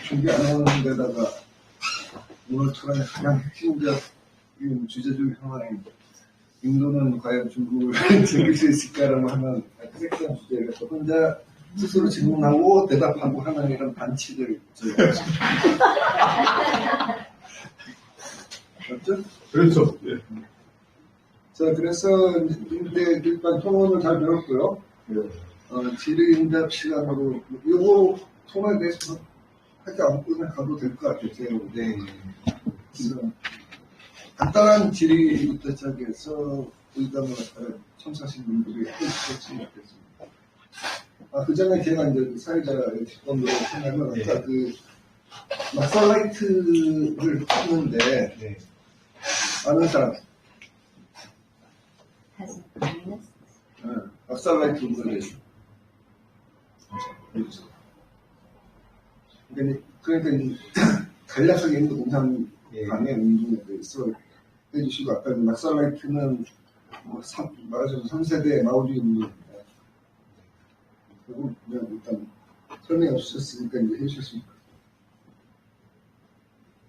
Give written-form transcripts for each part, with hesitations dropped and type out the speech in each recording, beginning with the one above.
준비 안 해오는 데다가 오늘처럼 가장 핵심적인 주제 중 하나인 인도는 과연 중국을 즐길 수 있을까라고 하는 섹시한 주제를 또 혼자 스스로 질문하고 대답하고 하는 이런 반칙을 저희가 맞죠? 그렇죠. 네. 자, 그래서 이제 일단 토론을 잘 들었고요. 네. 질의응답 시간으로 이거 토론에 대해서 하지 않고 그냥 가도 될 것 같아요. 제가 네. 지금 간단한 질의부터 시작해서 의견을 참석하신 분들이 해주셨으면 좋겠습니다. 그 전에 제가 이제 사회자의 직권으로 생각을 네. 아까 그 낙살라이트를 탔는데 네. 아는 사람 Has a minus. 낙살라이트 문제죠. 그러니까 간략하게 인도 공산당의 운동에 대해서 해주시고 아까 낙살라이트는 말하자면 3세대 마오리 운동입니다. 그리고 그냥 일단 설명해 주셨으니까 이제 해주셨습니다.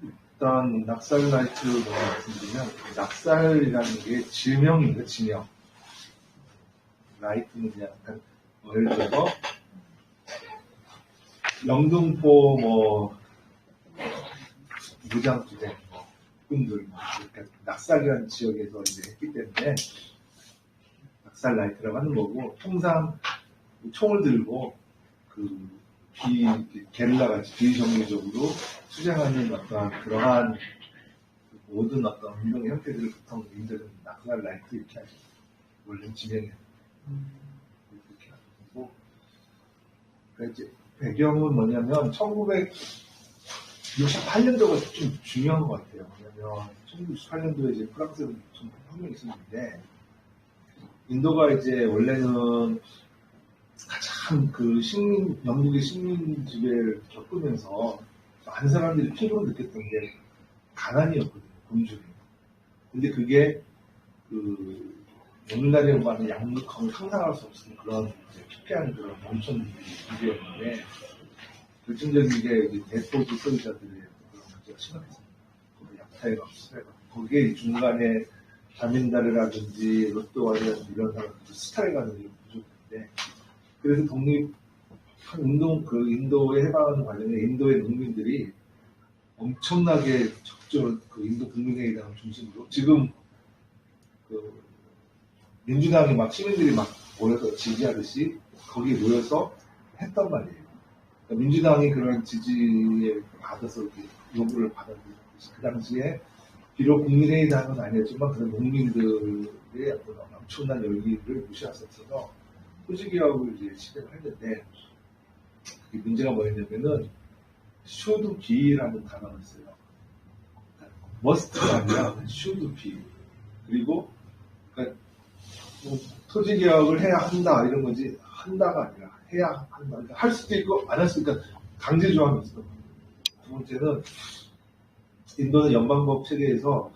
일단 낙살라이트로 말씀드리면 낙살이라는 게 지명입니다. 지명. 라이트는 그냥 약간 예를 들어서 영등포 무장투쟁 군들 이렇게 낙살이라는 지역에서 이제 했기 때문에 낙살 라이트라고 하는 거고, 통상 총을 들고 게릴라 같이 비정규적으로 수행하는 어떤 그러한 모든 어떤 운동 형태들을 보통 인들은 낙살 라이트 이렇게 하죠. 원래 지명이 이렇게 하고, 그러니까 이제 배경은 뭐냐면 1968년도가 좀 중요한 것 같아요. 왜냐면 1968년도에 이제 프랑스에 좀 혁명이 있었는데, 인도가 이제 원래는 가장 영국의 식민 지배를 겪으면서 많은 사람들이 피로를 느꼈던 게 가난이었거든요, 굶주림. 근데 그게 오늘날에 말하는 양극화를 상상할 수 없는 그런 피폐한 그런 엄청 문제였는데, 결정적인 게 이제 대포주 소유자들의 그런 문제가 심각했습니다. 약탈과 수배가. 거기에 중간에 자민다르라든지 로또와라든지 이런 사람들 스타일 가는 게 부족한데, 그래서 운동, 인도의 해방 관련해 인도의 농민들이 엄청나게 적극적으로 인도 국민회의당을 중심으로 지금 민주당이 시민들이 모여서 지지하듯이 거기에 모여서 했단 말이에요. 그러니까 민주당이 그런 지지에 받아서 요구를 받았는데, 그 당시에 비록 국민회의당은 아니었지만 그런 농민들의 어떤 엄청난 열기를 무시했었어서 토지개혁을 이제 시작을 했는데, 이 문제가 뭐였냐면은 should be라는 단어가 있어요. must가 아니라 should be. 그리고 그러니까 토지개혁을 해야 한다 이런 거지, 한다가 아니라 해야 한다. 그러니까 할 수도 있고 안 할 수도 있고 강제 조항이 있어. 두 번째는 인도는 연방법 체계에서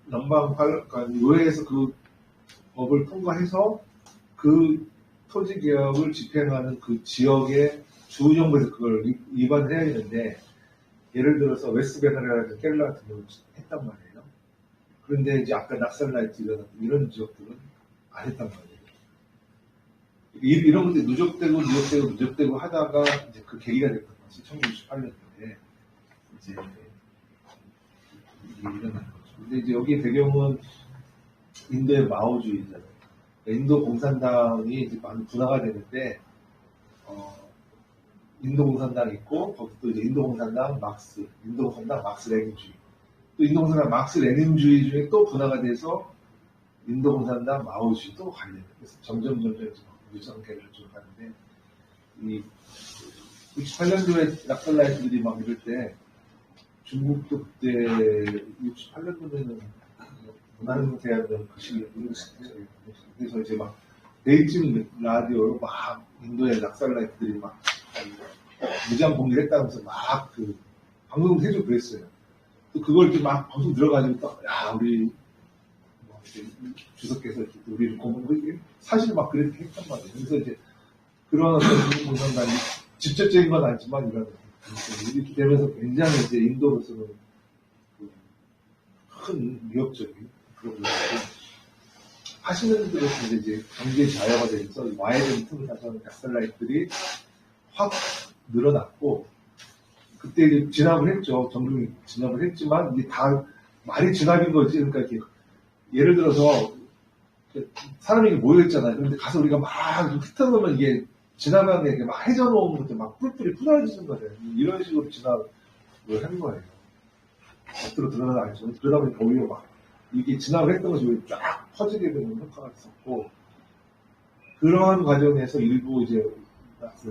그러니까 의회에서 그 법을 통과해서 그 토지개혁을 집행하는 그 지역의 주정부에서 그걸 위반을 해야 되는데, 예를 들어서 웨스트베나라든지 케를라 같은 경우는 했단 말이에요. 그런데 이제 아까 낙살라이트 이런 지역들은 안 했단 말이에요. 이런 것들이 누적되고 하다가 이제 그 계기가 됐던 것이 1968년도에 이제 일어난 거죠. 근데 이제 여기 배경은 인도의 마오주의잖아요. 인도 공산당이 이제 많이 분화가 되는데, 인도 공산당 있고, 거기도 이제 인도 공산당 막스 레닌주의, 또 인도 공산당 막스 레닌주의 중에 또 분화가 돼서 인도 공산당 마오주의 또 갈려요. 그래서 점점 유상계를 좀 가는데, 이 68년도에 낙살라이트들이 막 이럴 때, 중국도 그때 68년도에는 문화대학원 그 시기에 그래서 이제 막 베이징 라디오로 막 인도의 낙살라이트들이 막 무장 공개를 했다면서 막 방송을 해주고 그랬어요. 또 그걸 이렇게 막 방송 들어가지고 또 우리 주석께서 우리를 공부하고 사실 막 그렇게 했단 말이에요. 그래서 이제 그런 어떤 중국 공산당이 직접적인 건 아니지만 이런 이렇게 되면서 굉장히 이제 인도로서는 큰 위협적인 그런 것들 하시는 분들은 이제 경제 자유화가 되면서 와이드 틈을 타서 락살라이트들이 확 늘어났고 그때 이제 진압을 했죠. 정중히 진압을 했지만 이게 다 말이 진압인 거지. 그러니까 이렇게 예를 들어서 사람이 모여있잖아요. 그런데 가서 우리가 막 흩어놓으면 이게 지나가는 게 막 해져놓은 것들 막 뿔뿔이 풀어지는 거예요. 이런 식으로 진압을 한 거예요. 겉으로 드러나죠. 그러다 보니까 오히려 막 이게 진압을 했던 것이 쫙 퍼지게 되는 효과가 있었고 그러한 과정에서 일부 이제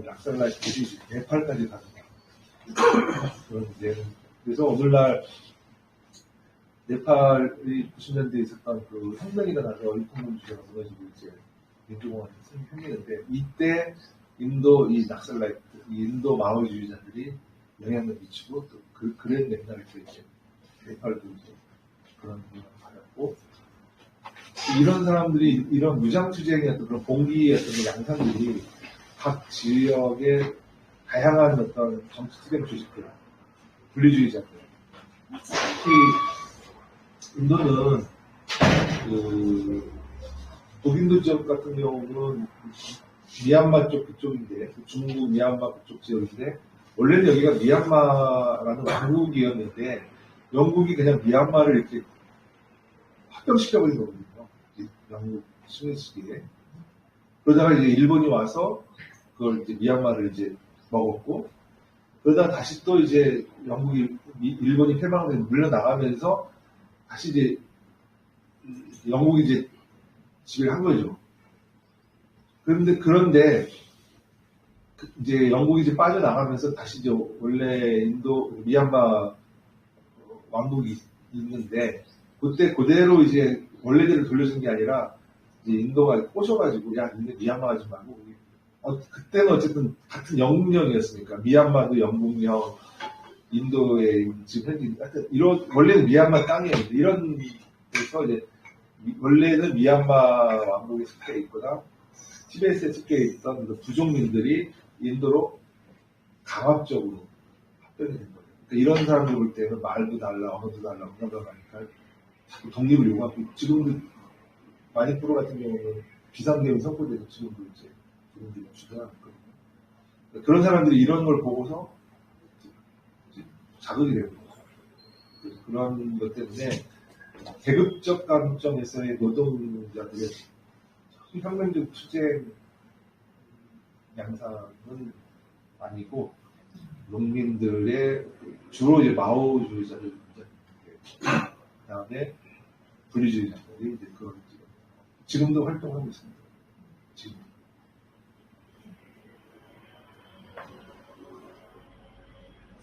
락살라이트들이 네팔까지 가는 그런 이제 그래서 오늘날 네팔이 90년대에 있었던 그 혁명이 일어나서 일본민주주의가 무너지고 이제 민주공화국이 생기는데 이때 인도 이 락살라이트, 인도 마오주의자들이 영향을 미치고 또 그런 맥락에서 이제 네팔도 이제 그런 영향을 받았고 이런 사람들이 이런 무장투쟁의 어떤 그런 봉기의 어떤 양상들이 각 지역의 다양한 어떤 정치 투쟁 조직들, 분리주의자들, 특히 인도는 그 북인도 지역 같은 경우는 미얀마 쪽 그쪽인데 중국 미얀마 그쪽 지역인데 원래는 여기가 미얀마라는 왕국이었는데 영국이 그냥 미얀마를 이렇게 합병시켜버린 거거든요. 영국 식민 시기에 그러다가 이제 일본이 와서 그걸 이제 미얀마를 이제 먹었고 그러다가 다시 또 이제 영국이 일본이 패망하면서 물려나가면서 다시 이제 영국이 이제 지배를 한 거죠. 그런데 이제 영국이 이제 빠져나가면서 다시 이제 원래 인도 미얀마 왕국이 있는데 그때 그대로 이제 원래대로 돌려준 게 아니라 이제 인도가 꼬셔가지고 야 근데 미얀마 하지 말고 그때는 어쨌든 같은 영국령이었으니까 미얀마도 영국령 인도의 지금 현재 하여튼 이런 원래는 미얀마 땅이었는데 이런 데서 이제 원래는 미얀마 왕국에 속해 있거나 티베트에 속해 있던 그 부족민들이 인도로 강압적으로 합병이 된 거예요. 그러니까 이런 사람들 볼 때는 말도 달라, 언어도 달라, 문화도 다르니까 자꾸 독립을 요구하고 지금도 마니푸르 같은 경우는 비상계엄이 선포돼서 지금도 이제 부분들이 주장하고 있거든요. 그런 사람들이 이런 걸 보고서 자극이 되는 거죠. 그런 것 때문에 계급적 관점에서의 노동자들의 혁명적 투쟁 양상은 아니고 농민들의 주로 이제 마오주의자들 그다음에 분리주의자들이 이제 그런 지금도 활동하고 있습니다. 지금.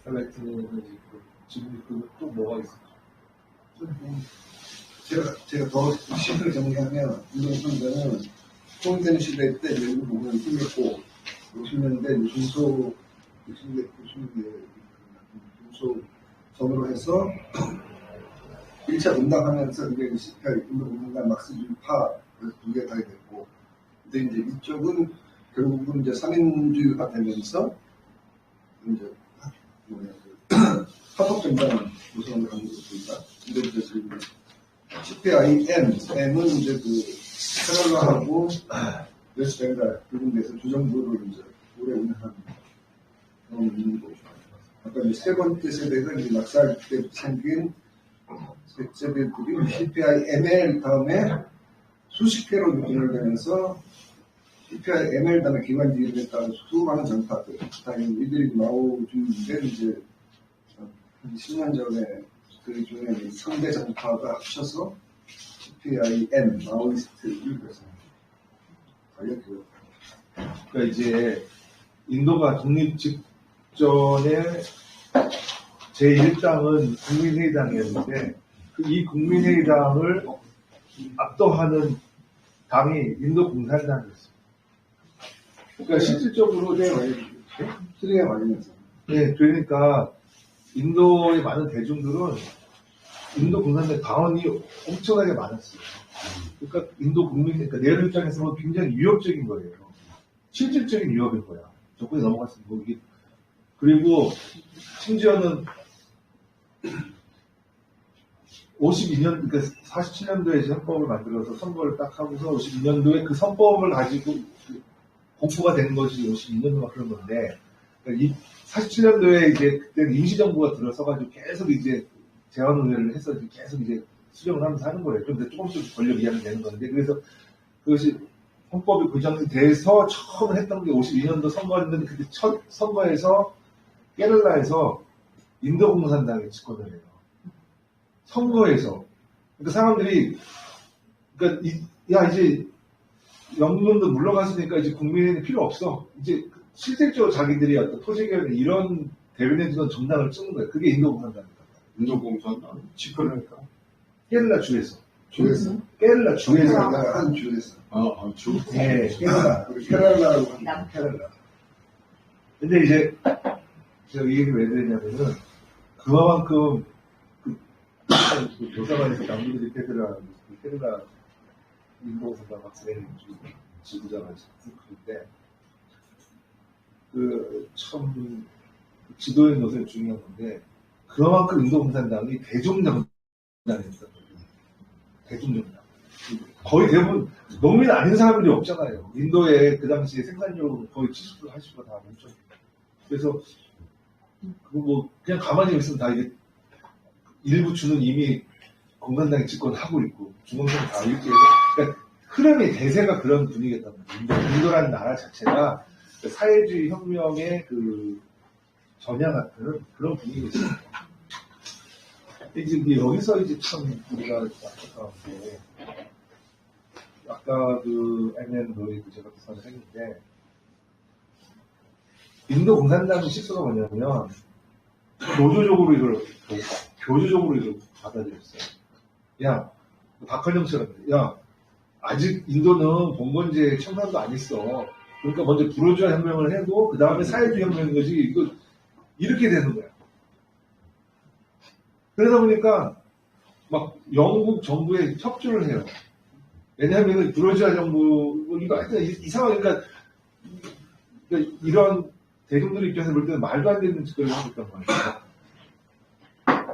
살라이트는 지금 또 뭐가 있을까? 제가 더 시를 정리하면 운동선대는 통일된 시대 때 외국 부분을 힘했고 60년대 중소 90년대 중소 전으로 해서 1차 분당하면서 이제 CPI 운동운동가 막스주의파 두 개 다 됐고 근데 이제 이쪽은 결국은 이제 3인주의가 되면서 이제 합법정당 구성을 하는 것입니다. 근데 이제 지금 CPIM은 이제 그 케럴라하고 웨스트벵갈 그런 데서 주정부를 이제 오래 운영하는 그런 있는 거죠. 아까 이제 세 번째 세대가 이제 낙살 때 생긴 세대들이 CPIML 다음에 수십 회로 분열되면서 CPIML 다음에 기관지에 따른 수많은 정파들, 다행히 이들이 마오주의인데 이제 한 10년 전에 그 중에 상대 정파가 합쳐서 CPIM, 마오이스트를 그래서 알려드려요. 그러니까 이제 인도가 독립 직전에 제1당은 국민회의당이었는데 이 국민회의당을 압도하는 당이 인도 공산당이었어요. 그러니까 실질적으로 시대에 말리면서. 네, 그러니까 인도의 많은 대중들은 인도 공산당 당원이 엄청나게 많았어요. 그러니까 인도 국민, 그러니까 내런 입장에서 보면 굉장히 위협적인 거예요. 실질적인 위협인 거야. 조건이 넘어갔으면 뭐 이게 그리고 심지어는 52년, 그러니까 47년도에 헌법을 만들어서 선거를 딱 하고서 52년도에 그 선법을 가지고 공포가 된 것이 52년도가 그런 건데, 그러니까 이 47년도에 이제 그때 임시정부가 들어서가지고 계속 이제 재헌의회를 해서 계속 이제 수정을 하면서 하는 거예요. 그런데 조금씩 권력 이양이 되는 건데, 그래서 그것이 헌법이 규정이 돼서 처음 했던 게 52년도 선거였는데, 그때 첫 선거에서 깨를라에서 인도 공산당이 집권을 해요. 선거에서. 그러니까 사람들이, 그러니까 야 이제 영문도 물러갔으니까 이제 국민에는 필요 없어. 이제 실질적으로 자기들이 어떤 토지개혁 이런 대변해주는 정당을 찍는 거예요. 그게 인도 공산당입니다. 인도공산당 집권하니까 깨를라 주에서. 주에서. 깨를라 주에서. 한 주에서. 주 네, 깨를라. 케랄라라고 깨를라. 근데 이제 제가 이 얘기를 왜 드리냐면은 그만큼 그 도서관에서 남부들이 페드라 인도공산당 학생을 지도자가 그때 참 지도의 노선이 중요한 건데 그만큼 인도공산당이 대중정당이었어요. 대중정당. 거의 대부분 농민 아닌 사람들이 없잖아요. 인도에 그 당시에 생산量거의 70% 80%다 멈췄어요. 그래서 그거 뭐 그냥 가만히 있으면 다 이게 일부 주는 이미 공산당이 집권하고 있고 중앙당 다 이렇게 해서 그러니까 흐름의 대세가 그런 분위기였단 말이에요. 인도라는 나라 자체가 사회주의 혁명의 그 전야 같은 그런 분위기였어요. 이제 여기서 이제 참 우리가 안타까운 게 아까 그 M&A의 제가 비판을 했는데 인도 공산당의 식수가 뭐냐면 노조적으로 이걸 교조적으로 이걸 받아들였어요. 야, 박헌영처럼 야 아직 인도는 봉건제 청산도 안 했어. 그러니까 먼저 불호주화 혁명을 해도 그 다음에 사회주의 혁명인 거지. 이거 이렇게 되는 거야. 그러다 보니까 막 영국 정부에 협조를 해요. 왜냐하면 불호주화 정부 이거 하여튼 이상하니까 그러니까 이런 대중들 입장에서 볼 때는 말도 안 되는 짓거리를 하고 있단 말이에요.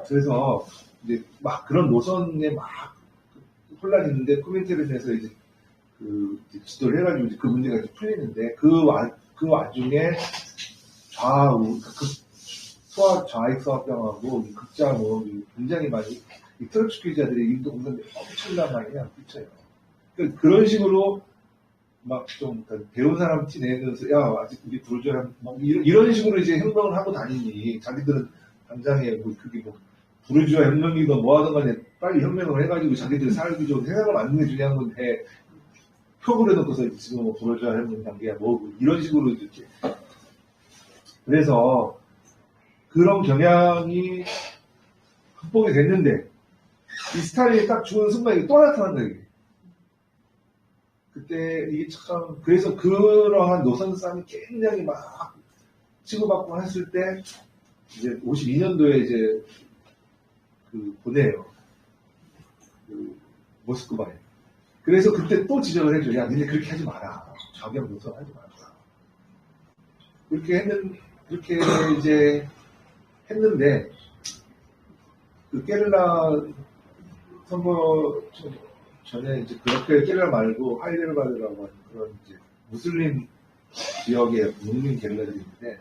그래서 이제 막 그런 노선에 막 혼란이 있는데 코민테른에서 이제 그 지도를 해가지고 이제 그 문제가 이제 풀리는데 그 와중에 좌우 소아 좌익 소아병하고 극자 뭐 굉장히 많이 이 트럭주의자들이 인도 공산당이 엄청난 말이야 미쳐요. 그러니까 그런 식으로 막 좀 배운 사람 티 내면서 야 아직 우리 불조한 뭐 이런 식으로 이제 혁명을 하고 다니니 자기들은 당장에 뭐 그게 뭐 부르주아 혁명이든 뭐 하든 간에 빨리 혁명을 해가지고 자기들 살기 좋은 세상을 만드는 게 중요한 건데 표를 해놓고서 지금 뭐 부르주아 혁명 단계야 뭐 이런 식으로 이렇게 그래서 그런 경향이 극복이 됐는데 이 스타일이 딱 죽은 순간에 또 나타난다 이게. 그때 이게 참 그래서 그러한 노선 싸움이 굉장히 막 치고받고 했을 때 이제 52년도에 이제 그 보내요. 그 모스크바에. 그래서 그때 또 지적을 해줘. 야, 니네 그렇게 하지 마라. 좌경 노선 하지 마라. 그렇게 이제 했는데 그 깨를라 선거 전에 이제 그렇게 깨를라 말고 하이데르바드라고 하는 그런 이제 무슬림 지역의 농민 게릴라들이 있는데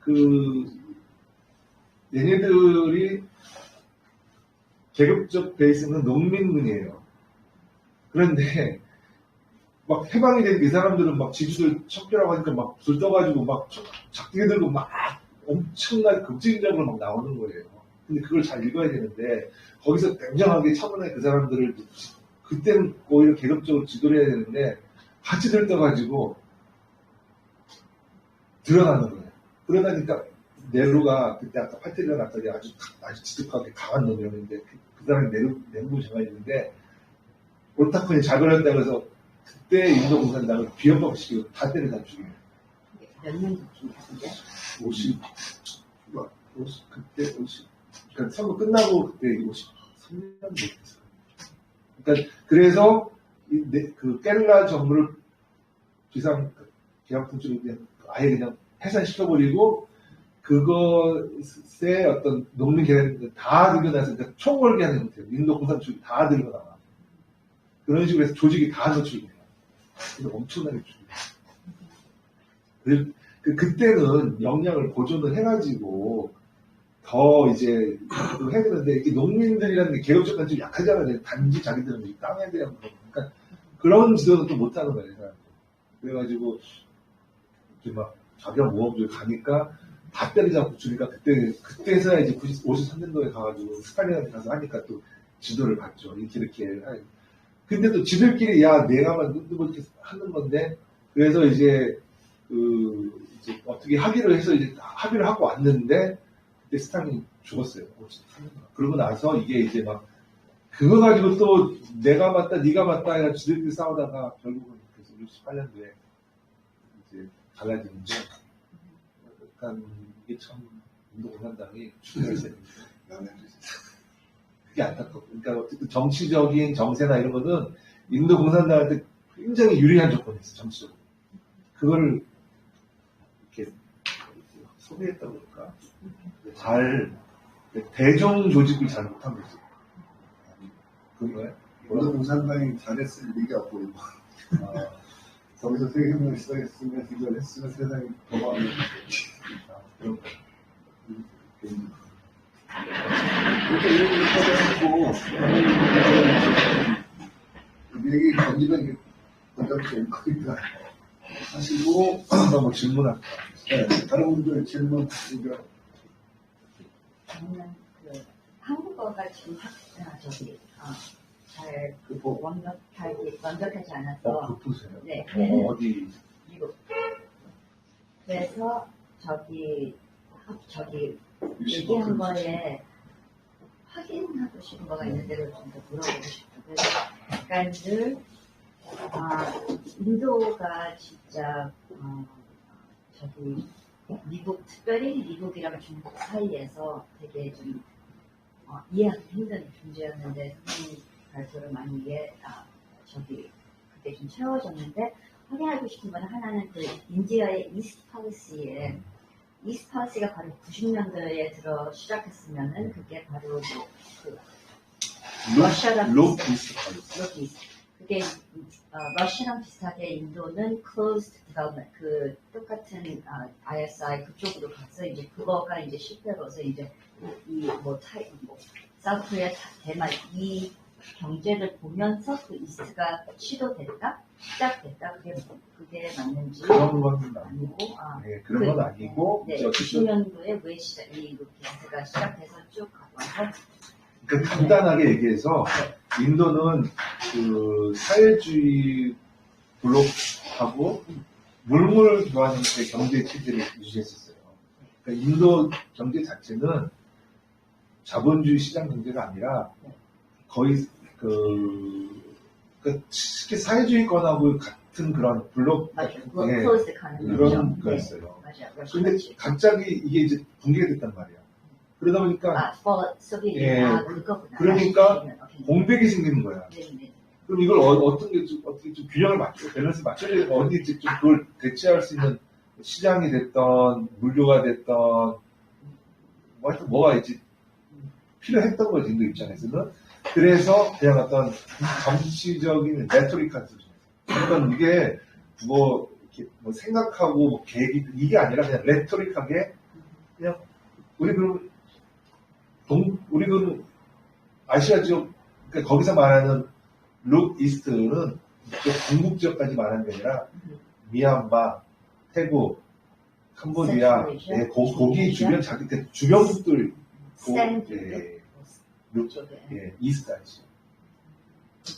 그 얘네들이 계급적 베이스는 농민군이에요. 그런데 막 해방이 된 이 사람들은 막 지주들 척결하고 하니까 막 불 떠가지고 막 작게 들고 막 엄청나게 극진적으로 막 나오는 거예요. 근데 그걸 잘 읽어야 되는데 거기서 냉정하게 차분하게 그 사람들을 그때는 오히려 계급적으로 지도를 해야 되는데 같이 들떠가지고 드러나는 거예요. 그러다니까 네루가 그때 아까 팔테리아 났더니 아주 지독하게 강한 놈이었는데 그 사람이 내부 정해있는데 옳다쿠니 잘 그렸다고 해서 그때 인도 공산당을 비연법시키고 다 때려다 죽여요. 몇 년도 같은데? 50 그때 50 그러니까 선거 끝나고 그때 53년 못했어요. 그러니까 그래서 그 깰라 정부를 비상 계약 통치로 그냥 아예 그냥 해산시켜버리고 그것에 어떤 농민 계획을 다 들고 나서 그러니까 총궐기 하는 형태예요. 인도 공산주의 다 들고 나와. 그런 식으로 해서 조직이 다 노출돼요. 그래서 엄청나게 죽여요. 그때는 역량을 보존을 해가지고 더 이제 해야 되는데 이게 농민들이라는 게 개혁적까지 좀 약하잖아요. 단지 자기들은 땅에 대한 그러니까 그런 지도는 또 못하는 거예요. 사람들. 그래가지고 이렇게 막 자기가 모험주에 가니까 다 때리자고 주니까 그때서야 이제 53년도에 가가지고 스탈린한테 가서 하니까 또 지도를 받죠. 이렇게 근데 또 지들끼리 야 내가만 뭐 이렇게 하는 건데 그래서 이제 이제 어떻게 합의를 해서 이제 합의를 하고 왔는데 그때 스탈린이 죽었어요. 그러고 나서 이게 이제 막 그거 가지고 또 내가 맞다 네가 맞다 해가 지들끼리 싸우다가 결국은 그래서 68년도에 이제 갈라지는데 약간 이게 참 인도공산당이 죽여졌어요. 그게 안타깝고 그러니까 어쨌든 정치적인 정세나 이런 거는 인도공산당한테 굉장히 유리한 조건이 있어 정치적으로 그걸 이렇게 소비했다 보니까 잘 대중 조직을 잘 못한 거지. 그거예요? 인도공산당이 잘했을 리가 보이고 거기서 세계혁명을 시작했으면 이걸 했으면 세상이 더 많이 그런 거. 그렇게 이렇게 하고 얘기 건지는 건졌죠. 그러니까 하시고 뭐 질문할까? 네, 다른 분들 질문 드리면 저는 그 한국어가 지금 잘 완벽하지 않아서 급부세요. 네. 어디? 미국. 그래서 저기 얘기한 거에 확인하고 싶은 거가 있는데 좀 더 물어보고 싶어요. 그래서 약간 늘 인도가 진짜 저기 미국 특별히 미국이랑 중국 사이에서 되게 좀 이해하기 힘든 존재였는데 선생님 발표를 많이 그때 좀 채워졌는데 확인하고 싶은 건 하나는 그 인디아의 이스트 폴리시에 이스트 폴리시가 바로 90년도에 들어 시작했으면은 그게 바로 그 러시아랑 그게 러시아랑 비슷하게 인도는 closed development 그 똑같은 ISI 그쪽으로 가서 이제 그거가 이제 실패로서 이제 사우스코리아 대만 이 경제를 보면서 그 이스트가 시작됐다 그게 맞는지 그런 건 아니고 네, 그런 건 아니고 네, 90년도에 왜 이 기세가 시작해서 쭉 가서 그러니까 간단하게 얘기해서 인도는 그 사회주의 블록하고 물물 교환 형태의 경제 체제를 유지했었어요. 그러니까 인도 경제 자체는 자본주의 시장 경제가 아니라 거의 쉽게 사회주의권하고 같은 그런 블록 그런 거였어요. 그런데 갑자기 이게 이제 붕괴가 됐단 말이야. 그러다 보니까 그러니까 공백이 생기는 거야. 그럼 이걸 어떻게 좀 균형을 밸런스 맞춰야 돼. 어디 좀 그걸 대체할 수 있는 시장이 됐던 물류가 됐던 뭐 하여튼 뭐가 이제 필요했던 거지 인도 입장에서는. 그래서 그냥 어떤 정치적인 레토릭한 수준. 그러니까 이게 이렇게 생각하고 계획이 이게 아니라 그냥 레토릭하게 그냥 우리 아시아 지역 그러니까 거기서 말하는 룩 이스트는 동북 지역까지 말하는 게 아니라 미얀마, 태국, 캄보디아, 거기 주변 주변국들 이스트 아시아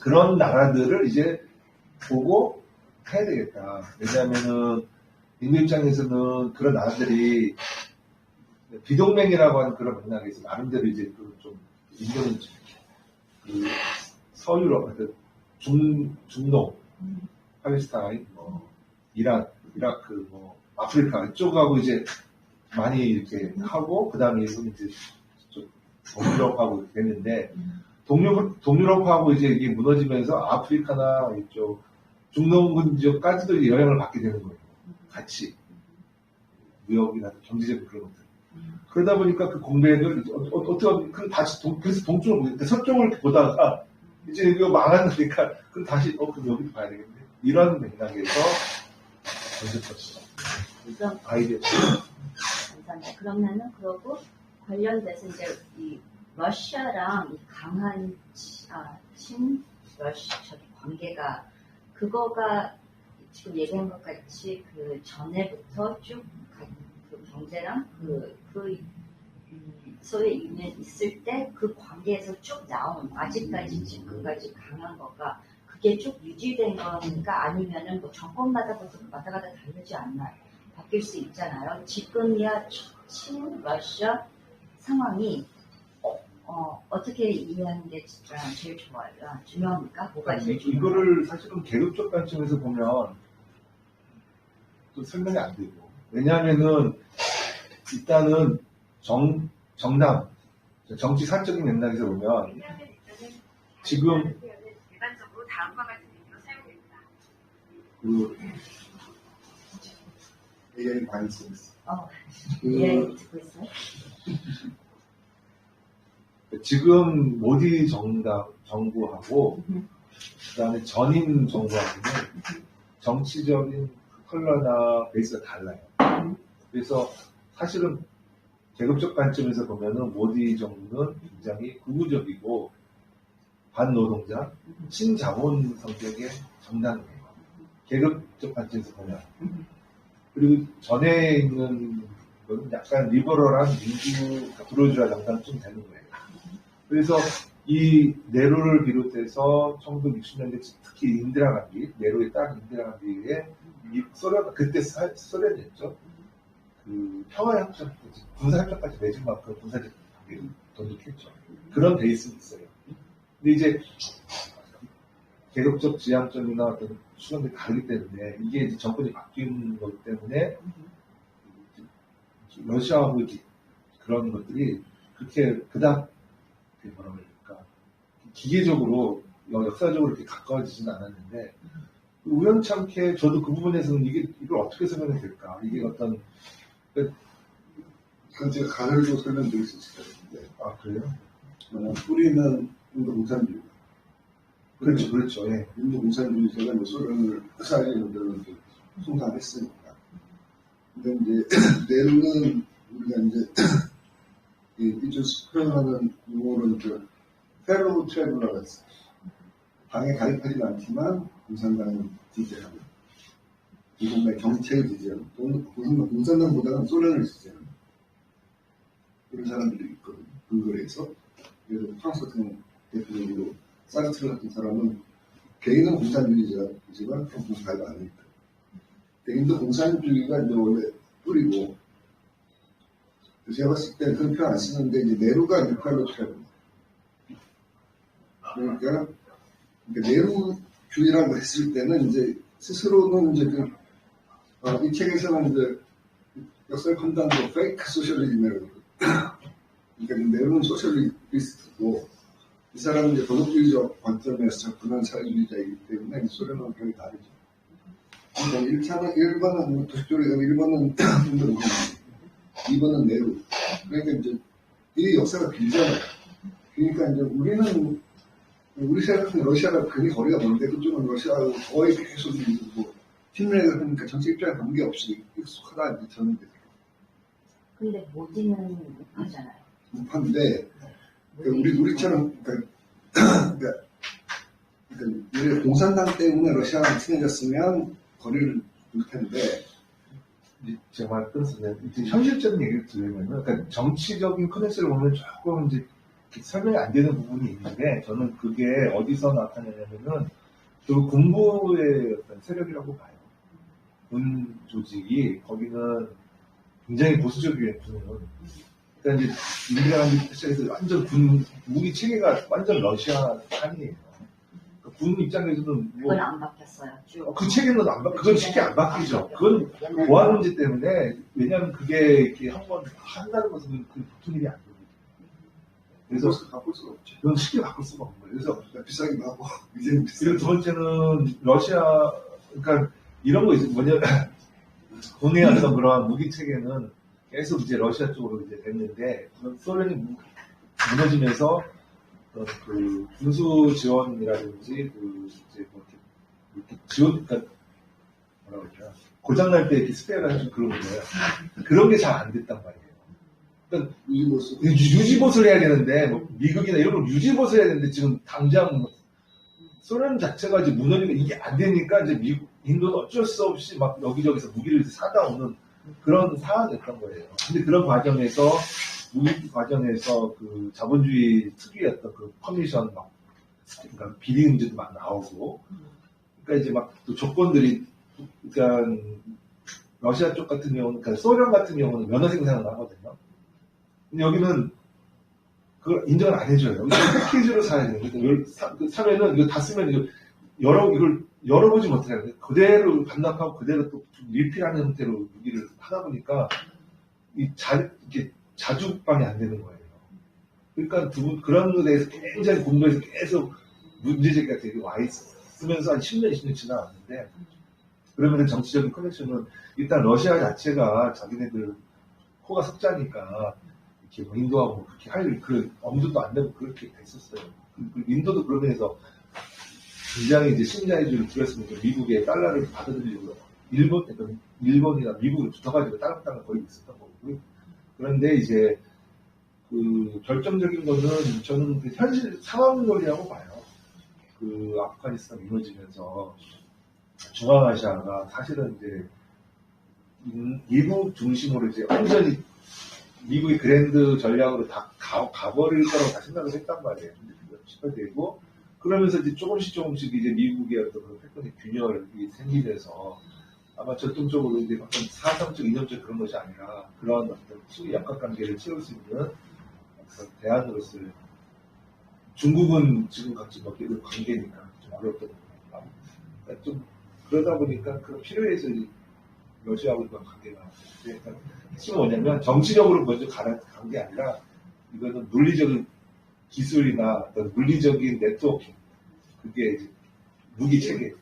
그런 나라들을 이제 보고 해야 되겠다. 왜냐하면은 인도 입장에서는 그런 나라들이 비동맹이라고 하는 그런 맥락에서 나름대로 이제 좀 인도는 그 서유럽, 중동, 팔레스타인, 이라크, 아프리카 이쪽하고 이제 많이 이렇게 하고 그 다음에 이제 좀 동유럽하고 됐는데 동유럽하고 이제 이게 무너지면서 아프리카나 이쪽 중동군 지역까지도 영향을 받게 되는 거예요. 같이. 무역이나 경제적인 그런 것들. 그러다 보니까 그 공백을 어떻게 보면 다시 그래서 동쪽을 보니까 서쪽을 보다가 이제 이거 망한다니까 그럼 다시 그럼 여기도 봐야 되겠네. 이런 맥락에서 던졌었죠. 그럼 아이디어. 감사합니다. 그러면은 그러고 관련돼서 이제 이 러시아랑 이 강한 친러시아 관계가 그거가 지금 얘기한 것 같이 그 전에부터 쭉 그 경제랑 소위 유엔 있을 때 그 관계에서 쭉 나온 아직까지 지금까지 강한 거가 그게 쭉 유지된 거니까 아니면은 뭐 정권마다 왔다 갔다 다르지 않나요? 바뀔 수 있잖아요. 지금이야 친러시아 상황이 어떻게 이해하는 게 진짜 제일 좋아요? 중요합니까? 뭐가 제일 중요해요? 이거를 사실은 계급적 관점에서 보면 또 설명이 안 되고 왜냐하면은 일단은 정당 정치 사적인 맥락에서 보면 지금 일반적으로 다음과 같은 의미로 사용됩니다. 그 AI 과잉 서비스. 예, 듣고 있어요. 지금 모디 정부하고 그다음에 전임 정부하고는 정치적인 컬러나 베이스가 달라요. 그래서 사실은 계급적 관점에서 보면은 모디 정부는 굉장히 극우적이고 반노동자, 친자본 성격의 정당이에요. 계급적 관점에서 보면. 그리고 전에 있는 건 약간 리버럴한 브루주아 정당쯤 되는 거예요. 그래서 이 네로를 비롯해서 1960년대 특히 인디라 간디, 네로의 딸 인디라 간디의 소련, 그때 소련이었죠. 그 평화협정, 군사협정까지 맺은 만큼 군사적 관계를 돈독했죠. 그런 베이스는 있어요. 근데 이제 계급적 지향점이나 어떤 수단들이 다르기 때문에 이게 이제 정권이 바뀐 것 때문에 러시아하고 이제 그런 것들이 그렇게 그닥 뭐라 그럴까 기계적으로 역사적으로 이렇게 가까워지지는 않았는데 우연찮게 저도 그 부분에서는 이걸 어떻게 설명해야 될까 이게 어떤 그건 제가 가설로 설명드릴 수 있을 것 같은데. 아 그래요? 뿌리는 인도 공산주의. 그렇죠. 예. 인도 공산주의자가 이제 소련을 살리는 데는 성장했으니까. 근데 이제 내로는 우리가 이제 이쪽 표현하는 용어는 그 펠로우 트래블러가 있어요. 당에 가입하지 않지만 공산당을 지지하고 공산당 정책을 지지하고 공산당보다는 소련을 지지하는 그런 사람들이 있거든요. 근거에서 그래서 프랑스 같은 대표적으로 사르트르 같은 사람은 개인은 공산주의자지만 공산주의가 아니니까. 인도 공산주의가 이제 원래 뿌리고 제가 봤을 때 그런 표현 안 쓰는데 이제 네루가 뉴칼로 트래블. 그러니까 네루주의라고 했을 때는 이제 스스로는 이제 이 책에서는 이제 역사를 판단으로 페이크 소셜리즘이라고 그러니까 네루는 소셜리스트고 이 사람은 이제 도덕주의적 관점에서 접근한 사회주의자이기 때문에 소련은 별이 다르죠. 그러니까 1번은 도식적으로 1번은 인도 2번은 네루. 그러니까 이제 이 역사가 길잖아요. 그러니까 이제 우리 생각은 러시아가 굉장히 거리가 먼데 그쪽은 러시아하고 거의 계속 뭐 친밀하게 하니까 정치 입장에 관계없이 익숙하다 이제 저는 근데 모디는 못하잖아요. 못한데 우리처럼 그러니까 우리 공산당 때문에 러시아랑 친해졌으면 거리를 둘 텐데 제 말 끊었는데 현실적인 얘기를 들으면은 그러니까 정치적인 컨텐츠를 보면 조금 이제 설명이 안 되는 부분이 있는데 저는 그게 어디서 나타나냐면은 그 군부의 어떤 세력이라고 봐요. 군 조직이 거기는 굉장히 보수적이에요. 그러니까 이제 인디라 간디 시작해서 완전 군 무기 체계가 완전 러시아 판이에요. 군 입장에서는 그건 안 바뀌었어요. 그 체계는 그건 쉽게 안 바뀌죠. 그건 보안 문제 때문에 왜냐하면 그게 이렇게 한번 한다는 것은 그 보통 일이 안 되거든요. 그래서 바꿀 수가 없죠. 그건 쉽게 바꿀 수가 없는 거예요. 그래서 비싸기도 하고 이제는 그리고 두 번째는 러시아 그러니까 이런 거 있어요. 뭐냐 국내에 어떤 그러한 무기 체계는 계속 이제 러시아 쪽으로 이제 됐는데, 소련이 무너지면서 그 군수 지원이라든지 그 이제 뭐 이렇게 지원, 그러니까 뭐라고 그러냐, 고장날 때 이렇게 스페어가 해준 그런 거예요. 그런 게 잘 안 됐단 말이에요. 그러니까 유지보수를 해야 되는데, 뭐 미국이나 이런 걸 유지보수를 해야 되는데, 지금 당장 뭐 소련 자체가 이제 무너지니까 이게 안 되니까 이제 미국, 인도는 어쩔 수 없이 막 여기저기서 무기를 사다 오는 그런 상황이었던 거예요. 근데 그런 과정에서, 무기 과정에서 그 자본주의 특유의 어떤 그 커미션 막, 그러니까 비리 문제도 막 나오고, 그러니까 이제 막 또 조건들이, 그러니까 러시아 쪽 같은 경우는, 그러니까 소련 같은 경우는 면허 생산을 하거든요. 근데 여기는 그걸 인정을 안 해줘요. 여기 패키지로 사야 돼요. 사면은 이거 다 쓰면 이걸 열어보지 못해요. 그대로 반납하고 그대로 또 리필하는 형태로 무기를 하다 보니까 이게 자주방이 안 되는 거예요. 그러니까 그런 거에 대해서 굉장히 공부해서 계속 문제제기가 되게 와 있으면서 한 10년, 20년 지나왔는데, 그러면 정치적인 커넥션은 일단 러시아 자체가 자기네들 코가 석자니까 이렇게 뭐 인도하고 뭐 그렇게 할 그 엄두도 안 내고 그렇게 됐었어요. 인도도 그러면서 굉장히 이제 신자유주의를 들였으니까 미국의 달러를 받아들이고 일본이나 미국을 붙어가지고 딸랑딸랑 거의 있었던 거고요. 그런데 이제 그 결정적인 거는 저는 그 현실 상황 논리라고 봐요. 그 아프가니스탄 무너지면서 중앙아시아가 사실은 이제 미국 중심으로 이제 완전히 미국의 그랜드 전략으로 다 가버릴 거라고 다 생각을 했단 말이에요. 근데 그게 실패되고, 그러면서 이제 조금씩 이제 미국의 어떤 그런 패권의 균열이 생기면서 아마 전통적으로 이제 어떤 사상적, 이념적 그런 것이 아니라 그런 어떤 약학관계를 채울 수 있는 어떤 대안으로서 중국은 지금 같이 뭐 이런 관계니까 좀 어렵거든요. 그러니까 좀 그러다 보니까 그 필요해서 러시아하고 그런 관계가 핵심은 뭐냐면 정치적으로 먼저 간 게 아니라 이거는 물리적인 기술이나 어떤 물리적인 네트워킹, 그게 이제 무기 체계,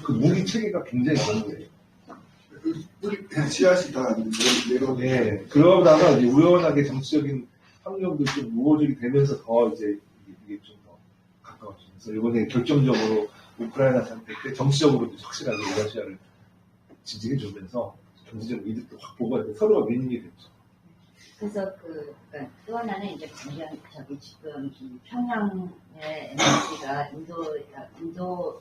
그 무기 체계가 굉장히 좋은 거예요. 우리 지하시 다 내려. 네, 그러다가 이제 우연하게 정치적인 환경도 좀 우호적이 되면서 더 이제 이게 좀 더 가까워지면서 이번에 결정적으로 우크라이나 상태 때 정치적으로 확실하게 러시아를 지지해주면서 경제적 이득도 확보가 서로가 윈윈이 됐죠. 그래서 그러니까 또 하나는 이제 지금 평양의 MBC가 인도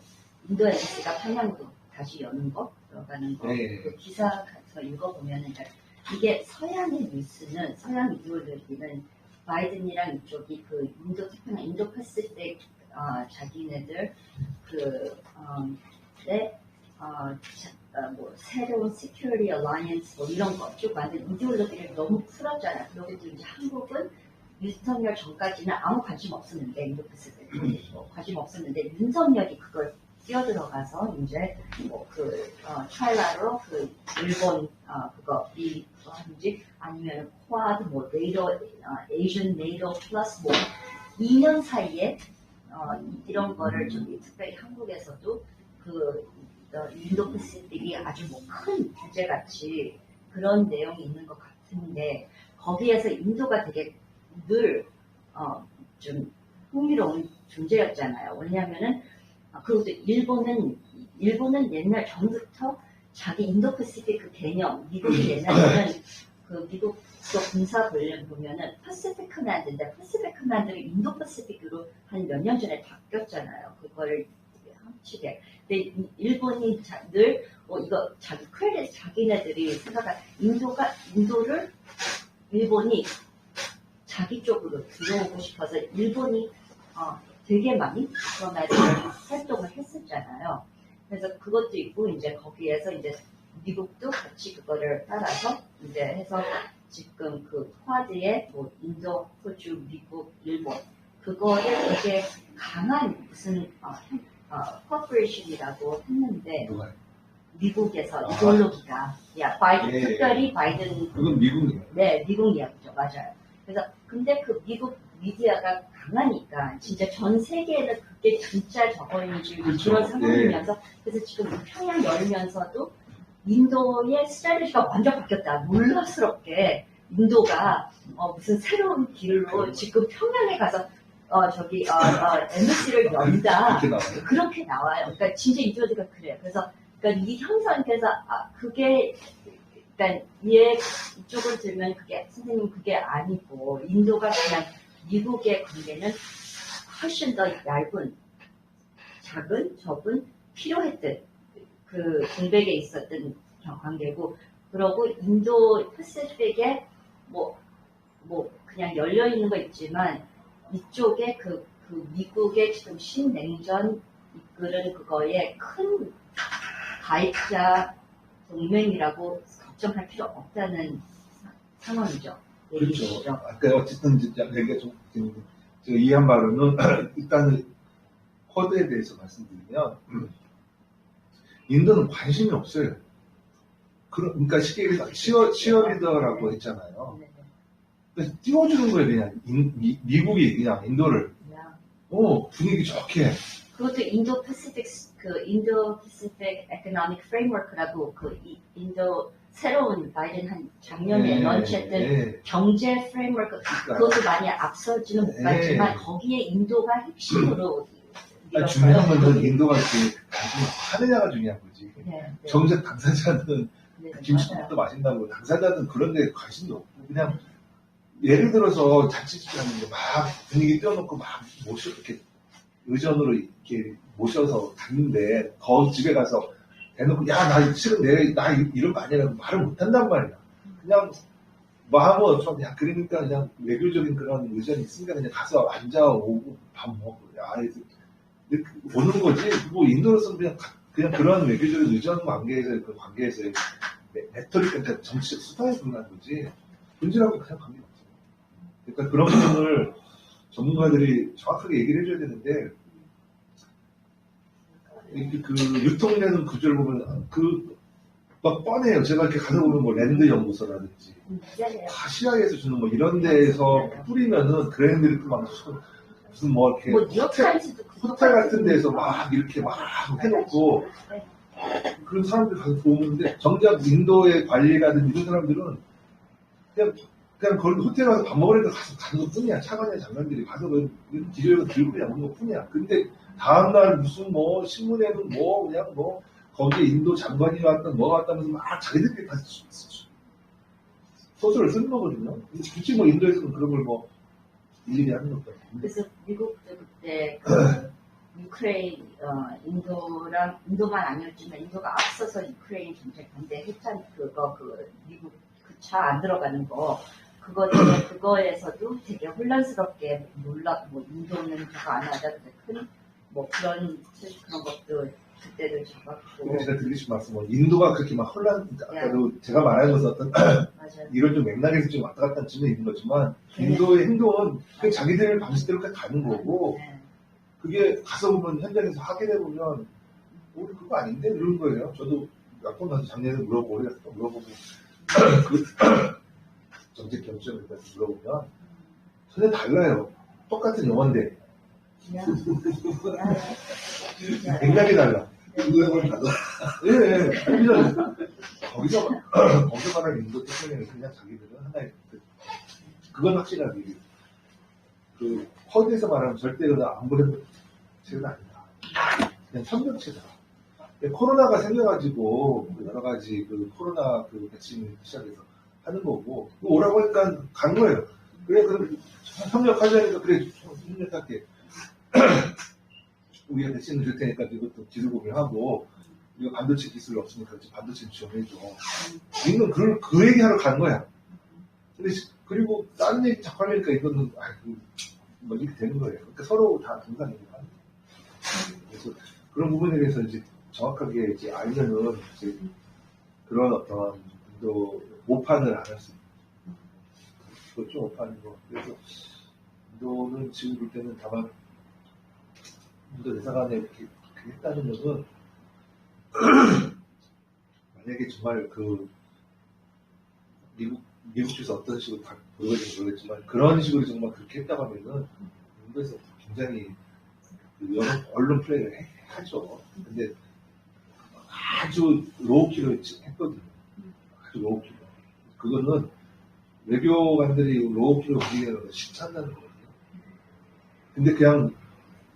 MBC가 평양으로 다시 여는 거 들어가는 거. 네. 그 기사 가서 읽어보면은 이게 서양의 뉴스는 서양 이데올로기는 바이든이랑 이쪽이 그 인도 패시픽 자기네들 뭐 새로운 Security Alliance 뭐 이런 거 쭉 만든 이데올로기를 너무 풀었잖아요. 그리고 이제 한국은 윤석열 전까지는 아무 관심 없었는데 인도 패시픽 관심 없었는데 윤석열이 그걸 뛰어들어가서 이제 찰나로 그 일본 그거 하는지 아니면 쿼드 뭐 네이도 에이전 네이도 플러스 뭐 2년 사이에 이런 거를 좀 특별히 한국에서도 인도 패시픽이 아주 뭐 큰 주제같이 그런 내용이 있는 것 같은데 거기에서 인도가 되게 늘 좀 흥미로운 존재였잖아요. 왜냐하면은 그리고 또 일본은 옛날 전부터 자기 인도 패시픽 그 개념 미국이 옛날에는 그 미국 군사 훈련 보면은 패시픽 커맨드인데 패시픽 커맨드를 인도 패시픽으로 한 몇 년 전에 바뀌었잖아요. 그거를 함축에. 근데 일본이 늘 이거 자기 크레딧 자기네들이 생각한 인도를 일본이 자기 쪽으로 들어오고 싶어서 일본이 되게 많이 그런 활동을 했었잖아요. 그래서 그것도 있고 이제 거기에서 이제 미국도 같이 그거를 따라서 이제 해서 지금 그 쿼드에 뭐 인도, 호주, 미국, 일본 그거를 되게 강한 무슨 코퍼레이션이라고 했는데 미국에서 이데올로기가 네. 특별히 바이든 그건 미국이에요. 네, 미국 이야기죠. 맞아요. 그래서 근데 그 미국 미디어가 강하니까 진짜 전 세계에는 그게 진짜 저거인지 그렇죠. 그런 상황이면서 그래서 지금 평양 열면서도 인도의 스트래티지가 완전 바뀌었다. 놀랍스럽게 인도가 무슨 새로운 길로 지금 평양에 가서 MBC를 연다. 그렇게 나와요. 그렇게 나와요. 그러니까 진짜 인도가 그래요. 그래서 그러니까 이 형상께서 그게 그러니까 이쪽을 들면 선생님 그게 아니고 인도가 그냥 미국의 관계는 훨씬 더 얇은, 작은, 좁은, 필요했던 그 공백에 있었던 관계고, 그러고 인도 패시픽에 뭐 그냥 열려 있는 거 있지만 이쪽에 그 미국의 지금 신냉전 이끄는 그거에 큰 가입자 동맹이라고 걱정할 필요 없다는 상황이죠. 그렇죠. 아까 어쨌든 얘기가 좀 제가 이해한 바로는 일단은 쿼드에 대해서 말씀드리면 인도는 관심이 없어요. 그러니까 쉽게 치어리더라고 했잖아요. 그래서 띄워주는 거예요, 그냥 미국이 그냥 인도를 분위기 좋게. 그것도 인도 패시픽 에코노믹 프레임워크라고 인도 새로운 바이든 한 작년에 런치했던 경제 프레임워크, 그것도 많이 앞서지는 못하지만 거기에 인도가 핵심으로 중요한 건 인도가 이렇게 하느냐가 중요한 거지. 정작 당사자는 김치국도 마신다고 당사자는 그런 데 관심도 없고 그냥 예를 들어서 자취집하는데 막 분위기 띄워놓고 막 이렇게 의전으로 이렇게 모셔서 갔는데 더 집에 가서 대놓고 나 실은 나 이런 거 아니라고 말을 못한단 말이야. 그냥 마음은 좀 그러니까 그냥 외교적인 그런 의전이 있으니까 그냥 가서 앉아 오고 밥 먹고 오는 거지. 뭐 인도로서는 그냥 그런 외교적인 의전 관계에서의 레토릭, 그러니까 정치적 수단에 불과한 거지. 본질하고 그냥 관계가 없어요. 그러니까 그런 부분을 전문가들이 정확하게 얘기를 해줘야 되는데, 그 유통되는 구조를 보면 막 뻔해요. 제가 이렇게 가서 보면 뭐 랜드 연구소라든지, 시아에서 주는 뭐 이런 데에서 뿌리면은 그랜드를 막 무슨 뭐 이렇게 호텔 같은 데에서 막 이렇게 막 해놓고 그런 사람들이 가서 보는데 정작 인도의 관리라든지 이런 사람들은 그냥 거기 호텔 가서 밥 먹으니까 가서 가는 것 뿐이야. 차관의 장관들이 가서 기저귀 들고 그냥 오는 것 뿐이야. 근데 다음날 무슨 뭐 신문에는 그냥 거기에 인도 장관이 왔던 뭐가 왔다면서 막 자기들끼리 다 소설을 쓰는 거거든요. 굳이 뭐 인도에서는 그런 걸 일일이 하는 것도 아니고. 그래서 미국도 그때 유크레인, 인도만 아니었지만 인도가 앞서서 유크레인 전쟁 반대했잖아요. 미국 차 안 들어가는 거. 그거에서도 되게 혼란스럽게 인도는 저거 안 하자. 그런 것도 그때도 잡았고. 제가 드리고 싶은 말씀은 인도가 그렇게 막 아까도 제가 말하는 것은 이런 좀 맥락에서 좀 왔다 갔다 하는 측면이 있는 거지만 인도의 행동은 그냥 자기들 방식대로 그냥 가는 거고 그게 가서 보면 현장에서 확인해 보면 우리 그거 아닌데 이런 거예요. 저도 몇 번 가서 작년에 물어보고 정책 경험을 물어보면 전혀 달라요. 똑같은 영어인데 맥락이 달라. 인도에만 가서 거기서 말하는 인도 대통령이 그냥 자기들은 하나의 그건 확실하게 허드에서 말하면 절대 안보를 체는 아니다. 그냥 협력체다. 코로나가 생겨가지고 여러 가지 코로나 백신 시작해서 하는 거고 오라고 하니까 간 거예요. 그래 그럼 협력하자니까 그래 협력할게. 우리가 백신을 줄 테니까 이것도 기술 공유하고 우리가 반도체 기술이 없으니까 반도체 지원해줘. 이건 그 얘기하러 간 거야. 근데 그리고 다른 얘기 자꾸 하려니까 이거는 이렇게 되는 거예요. 그러니까 서로 다 동상 얘기를 하는 거예요. 그래서 그런 부분에 대해서 이제 정확하게 알면은 그런 어떤 오판을 안 할 수 있는. 그거 좀 오판인 거. 그래서 인도는 지금 볼 때는 다만 인도 대사관에 이렇게 했다는 것은 만약에 정말 미국 쪽에서 어떤 식으로 다 보여질지 모르겠지만 그런 식으로 정말 그렇게 했다고 하면은 인도에서 굉장히 여러 언론 플레이를 하죠. 근데 아주 로우키로 했거든요. 아주 로우키로. 그거는 외교관들이 로우키로 부리는 걸 싫다는 거예요. 근데 그냥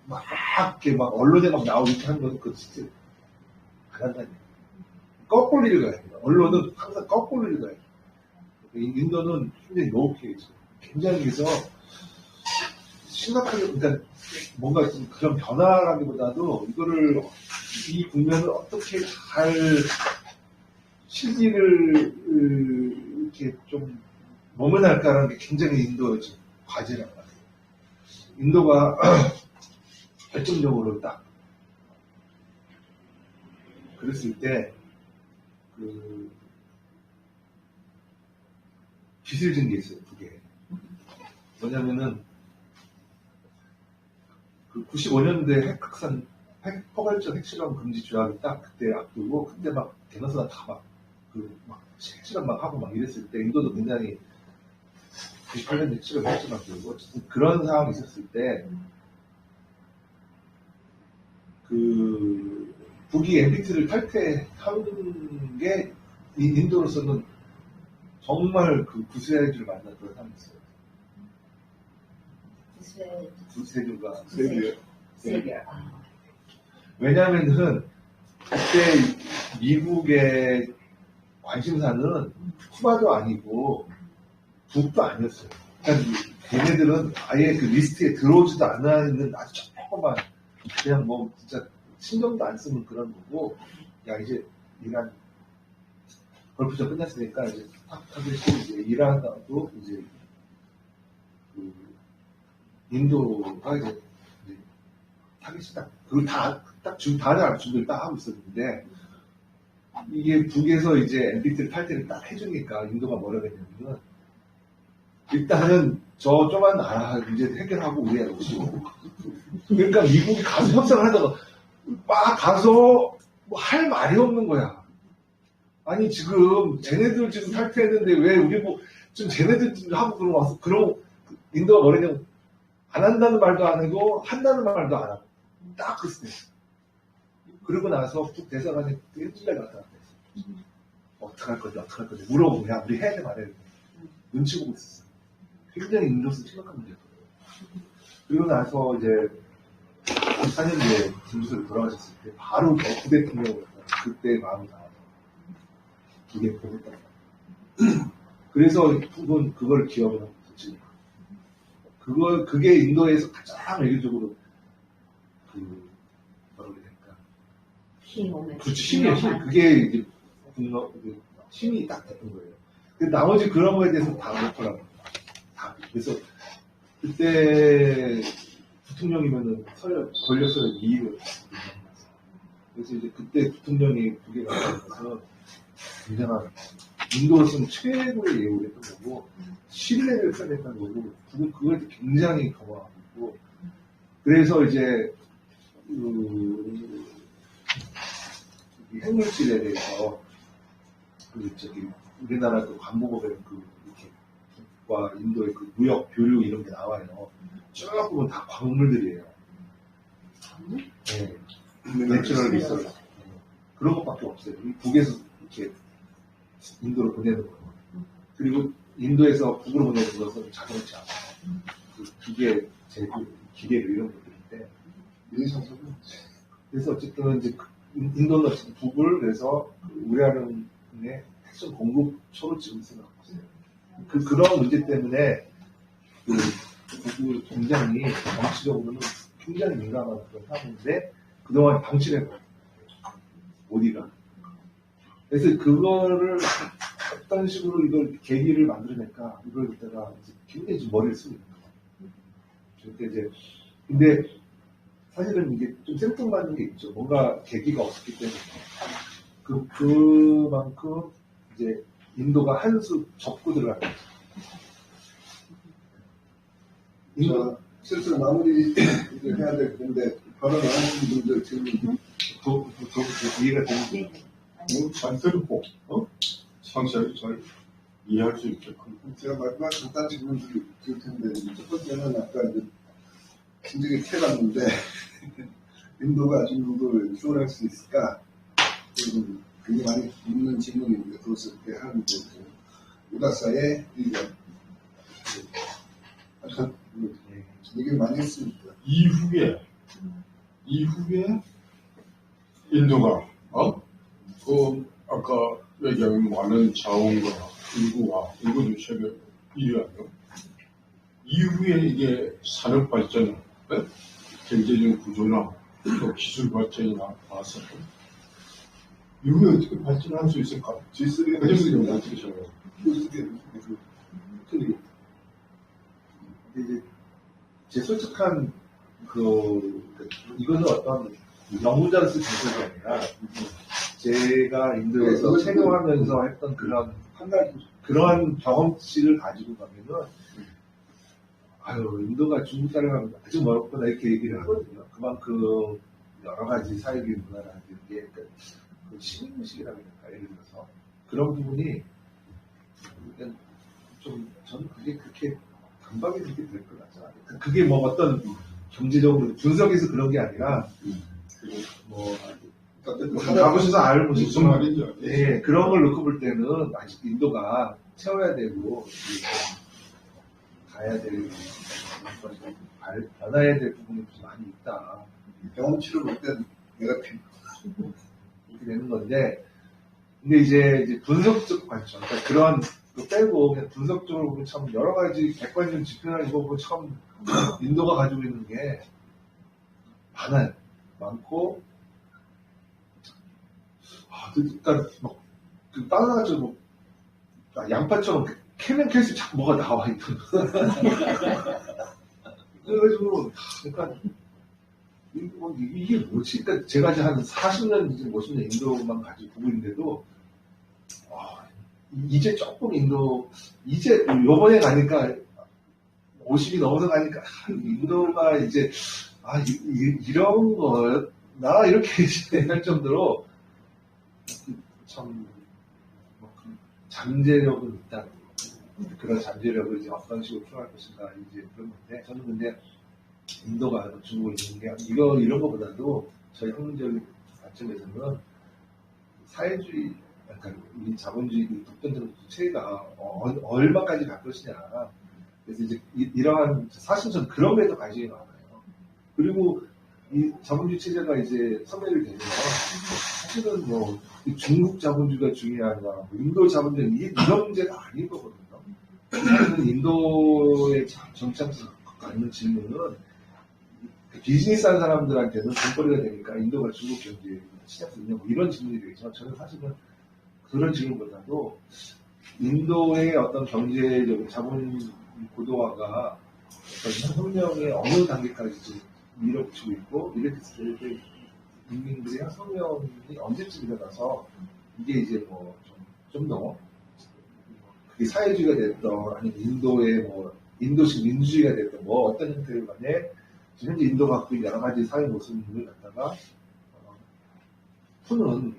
막 이렇게 막 언론에 막 나오게 하는 건 그거 진짜 안 한다니. 거꾸로 읽어야 돼요. 언론은 항상 거꾸로 읽어야 돼요. 인도는 굉장히 로우키죠. 굉장히 그래서 심각하게, 그러니까 뭔가 좀 그런 변화라기보다도 이거를, 이 국면을 어떻게 잘 실기를 이렇게 좀 모면할까라는 게 굉장히 인도의 지금 과제란 말이에요. 인도가 결정적으로 딱 그랬을 때 그 빚을 진 게 있어요. 그게 뭐냐면은 그 95년대 핵 포괄적 핵실험 금지 조약이 딱 그때 앞두고 그때 막 대너스가 다 막 핵실험 막 하고 막 이랬을 때 인도도 굉장히 98년대 핵실험 앞두고 어쨌든 그런 상황이 있었을 때 그 북이 NPT를 탈퇴하는 게 인도로서는 정말 그 구세주를 만났던 사람이 있어요. 구세주가 세계. 왜냐하면은 그때 미국의 관심사는 쿠바도 아니고 북도 아니었어요. 그러니까 걔네들은 아예 그 리스트에 들어오지도 않는 아주 조그만 그냥 뭐 진짜 신경도 안 쓰는 그런 거고, 야 이제 이란 걸프전 끝났으니까 이제 타겟이 이제 이란하고 이제 그 인도가 이제 타겟이 딱 그걸 딱 준비를 딱 하고 있었는데 이게 북에서 이제 NPT를 탈퇴를 딱 해주니까 인도가 뭐라고 했냐면은 일단은 저 조그만 나라 이제 해결하고 우리가 오시고 그러니까 미국이 가서 협상을 하다가 막 가서 뭐 할 말이 없는 거야. 아니 지금 쟤네들 지금 탈퇴했는데 왜 우리 뭐 지금 쟤네들 하고 그러고 와서 그럼 인도가 뭐냐면 안 한다는 말도 안 하고 한다는 말도 안 하고 딱 그랬어요. 그러고 나서 북 대사관이 일주일에 갔다 왔어요. 어떡할 건지 물어보고 야 우리 해야 돼 말해야 돼. 눈치 보고 있었어요. 굉장히 인도에서 심각한 문제였거든요. 그리고 나서 이제 4년 뒤에 김주석이 돌아가셨을 때 바로 부대통령을 그때 마음이 나와서 두개 보냈다. 그래서 북은 그걸 기억을 하고 있었지. 그게 인도에서 가장 외교적으로 뭐라고 해야 될까? 힘이에요, 힘. 그게 이제 힘이 딱 됐던 거예요. 근데 나머지 그런 거에 대해서 다 못하라고. 그래서 그때 부통령이면은 걸렸어요. 이의를. 그래서 이제 그때 부통령이 북에 가서 굉장한 인도로서는 최고의 예우를 했던 거고 신뢰를 표현했던 거고 북은 그걸 굉장히 거부하고 있고 그래서 이제 핵물질에 대해서 우리나라 그 관무법에 와 인도의 그 무역 교류 이런 게 나와요. 쭉 보면 다 광물들이에요. 네. 내추럴 리소스. 그런 것밖에 없어요. 북에서 이렇게 인도로 보내는 거. 그리고 인도에서 북으로 보내는 것은 자동차, 그 기계, 제조, 기계류 이런 것들인데. 그래서 어쨌든 이제 인도는 어쨌든 북을 그래서 우리나라의 핵심 공급처로 지금 생각하고 있어요. 그런 문제 때문에 북을 굉장히 정치적으로는 굉장히 민감한 그런 상황인데 그동안 방치를 해버려요. 어디가. 그래서 그거를 어떤 식으로 이걸 계기를 만들어낼까 이걸 갖다가 굉장히 좀 머리를 쓰고 있는 거예요. 그러니까 이제 근데 사실은 이게 좀 생뚱맞는 게 있죠. 뭔가 계기가 없었기 때문에 그만큼 이제 인도가 한 수 접고 들어가는 거죠. 인도 슬슬 마무리 해야 될 텐데 발언 안 하신 분들 지금 이해가 되는 잔세르포 상세하게 잘 이해할 수 있게끔. 제가 마지막 잠깐 질문 드릴 텐데 첫 번째는 아까 이제 진즉에 태어났는데 인도가 중국을 수월할 수 있을까? 지금 굉장히 많이 묻는 질문인데 그것을 때 하는 우다사의 의견. 아까 얘기를 많이 했으니까. 이후에 인도가 아까 얘기한 많은 자원과 인구도 세계 1위 아니요? 이후에 이게 산업 발전, 경제적 구조나 또 기술 발전이나 나서 이후에 어떻게 발전할 수 있을까? G3가 그림을 어떻게 생각해요? 이제 제 솔직한 이거는 어떤 연구자를 쓴 정책이 아니라 제가 인도에서 체험하면서 했던 그런 경험치를 가지고 가면은 인도가 중국 사람하고 아주 멀었구나 이렇게 얘기를 하거든요. 그만큼 여러 가지 사회주의 문화라든지 게 그 시민의식이라고 할까 예를 들어서 그런 부분이 좀 저는 그게 그렇게 금방에 그렇게 될 것 같지 않아요. 그게 뭐 어떤 경제적으로 분석해서 그런 게 아니라 뭐 가보셔서 알고 무슨 싶지만 말인지 알겠어요. 네, 그런 걸 놓고 볼 때는 아직 인도가 채워야 되고 가야 될 변화해야 될 부분이 좀 많이 있다. 경험치를 볼 때 네거티브. 이렇게 되는 건데, 근데 이제 분석적 관점, 그러니까 그런 거 빼고 그냥 분석적으로 보면 참 여러 가지 객관적 지표나 이거 보면 참 인도가 가지고 있는 게 많고, 그러니까 따라가지고 양파처럼 캐면 캘수록 자꾸 뭐가 나와 있던. 그래가지고 그러니까 이게 뭐지? 그러니까 제가 이제 한 40년, 이제 50년 인도만 가지고 보고 있는데도, 이제 조금 이제 요번에 가니까, 50이 넘어서 가니까, 인도가 이제, 이런 거나, 이렇게 할 정도로, 참, 잠재력은 있다. 그런 잠재력을 이제 어떤 식으로 표현할 것인가, 이제 그런 건데, 저는 근데, 인도가 중국에 있는 게 이런 것보다도 저희 학문적인 관점에서는 사회주의, 그러니까 이 자본주의 독점적 체계가 얼마까지 갈 것이냐. 그래서 이제 이러한 사실 저는 그런 거에도 관심이 많아요. 그리고 이 자본주의 체제가 이제 선멸이 되면 사실은 뭐 중국 자본주의가 중요하냐, 뭐 인도 자본주의 이런 문제가 아닌 거거든요. 사실은 인도의 정착에서 갖는 질문은 비즈니스 하는 사람들한테는 돈벌이가 되니까 인도가 중국 경제에 시작 되냐 뭐 이런 질문이 되겠지만 저는 사실은 그런 질문보다도 인도의 어떤 경제적인 자본 고도화가 어떤 혁명의 어느 단계까지 밀어붙이고 있고 이렇게 인민들의 혁명이 언제쯤 일어나서 이게 이제 뭐 좀 더 그게 사회주의가 됐던 아니면 인도의 뭐 인도식 민주주의가 됐던 뭐 어떤 형태로 간에 현재 인도가 갖고 있는 여러 가지 사회 모습을 갖다가 푸는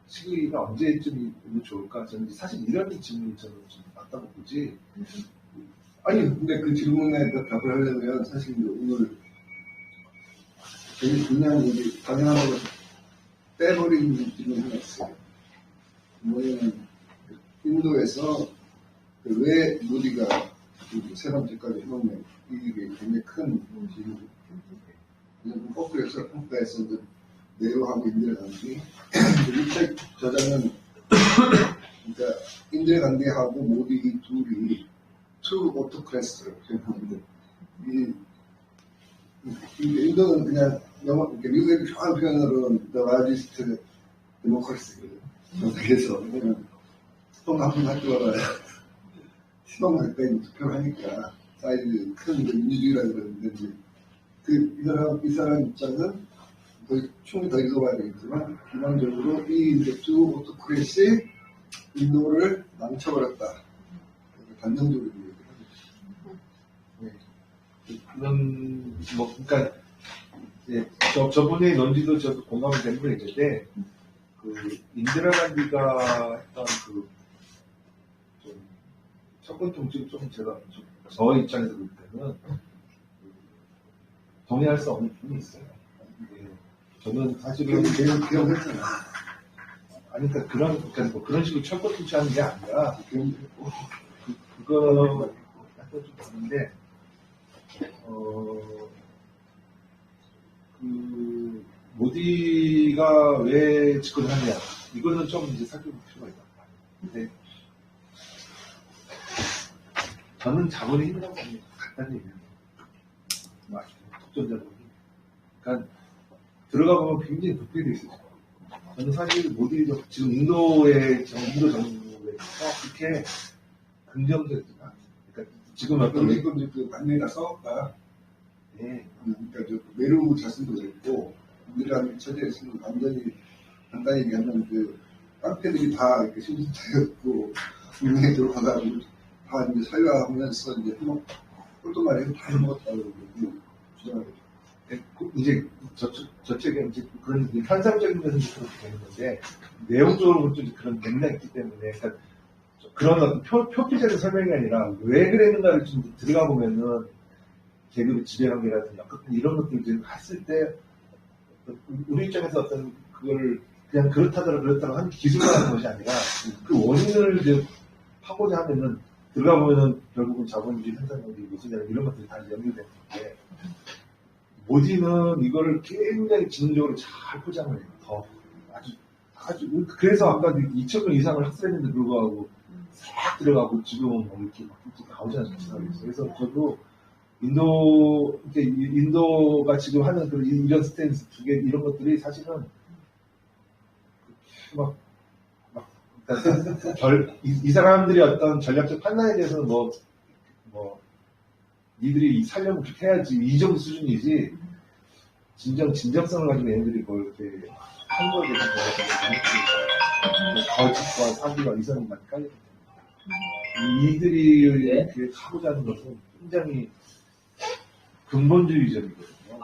시기가 언제쯤이 좋을까? 저는 사실 이런 질문이 저는 좀 맞다고 보지. 아니, 근데 그 질문에 답을 하려면 사실 오늘 그냥 이제 방향으로 빼버린 질문이 하나 있어요. 뭐냐면, 인도에서 왜 모디가 세 번째까지 혁명, 이게 굉장히 큰 질문. 그냥 포크에서 평가에서 내로하고 인디라 간디. 이 책 저자는, 그러니까 인디라 간디하고 모디 둘이 투 오토크래스라고 생각하는데, 인도는 그냥 미국의 정확한 표현으로는 The Largest Democracy거든요. 그래서 그냥 수동 한번 학교가 수동 가까이 투표를 하니까 사이즈 큰 민주주의라고 그러는데 이 사람 입장은 충분히 더 읽어봐야 되겠지만 기본적으로 이 이제 투 오토크래시 인도를 망쳐버렸다. 단정적으로 얘기를 하죠. 그런 뭐 그러니까 이제 저분의 논지도 저도 공감이 되는 거 있는데 그 인디라 간디가 했던 그 첩권 통치를 좀 제가 저 입장에서 볼 때는 동의할 수 없는 부분이 있어요. 저는 사실은 기억했잖아. 아니, 그러니까 뭐 그런 식으로 철권 투자하는 게 아니라, 그거, 약간 좀 다른데, 모디가 왜 집권을 하느냐. 이거는 좀 이제 살펴볼 필요가 있다. 근데, 저는 자본이 힘이라고 봅니다. 간단히 얘기하면. 독점 자본이. 그러니까, 들어가 보면 굉장히 높게 돼 있어요. 저는 사실 모디, 지금 인도 정부에서 그렇게 긍정적이지가 않아요. 그러니까, 지금 어떤, 지금 이제 그 만내가 싸웠다. 예, 그러니까 저 메루 자신도 그랬고, 우리가 처제에서는 완전히 간단히 얘기하면 그 깡패들이 다 이렇게 신분자였고, 유명에 들어가가지고 다 이제 사유하면서 이제 꼴도말에 다 해먹었다고 그러고 주장하고. 이제 저쪽에 이제 그런 현상적인 면에서 그렇게 되는 건데, 내용적으로 좀 그런 맥락이 있기 때문에, 그러니까 그런 어떤 표피적인 설명이 아니라 왜 그랬는가를 좀 들어가 보면은, 계급의 지배관계라든지 이런 것들 이제 했을 때, 우리 입장에서 어떤 그걸 그냥 그렇다고 하는 기술만 하는 것이 아니라, 그 원인을 이제 파고자 하면은, 들어가 보면은 결국은 자본주의, 현상관계, 무슨 이런 것들이 다 연결되는데, 모디는 이거를 굉장히 지능적으로 잘 포장을 해요. 아주, 그래서 아까 2,000명 이상을 학살했는데 불구하고 싹 들어가고 지금은 뭐 이렇게 막 나오지 않습니까? 그래서 저도 인도가 지금 하는 그 이런 스탠스 두 개, 이런 것들이 사실은 이 사람들이 어떤 전략적 판단에 대해서는 니들이 살려면 그렇게 해야지, 이 정도 수준이지, 진정성을 가지고 얘네들이 뭐 이렇게 한 거에 대해서 거짓과 사기와 이성이 많이 깔려있기 때문에. 이들이 이렇게 하고자 하는 것은 굉장히 근본주의적이거든요.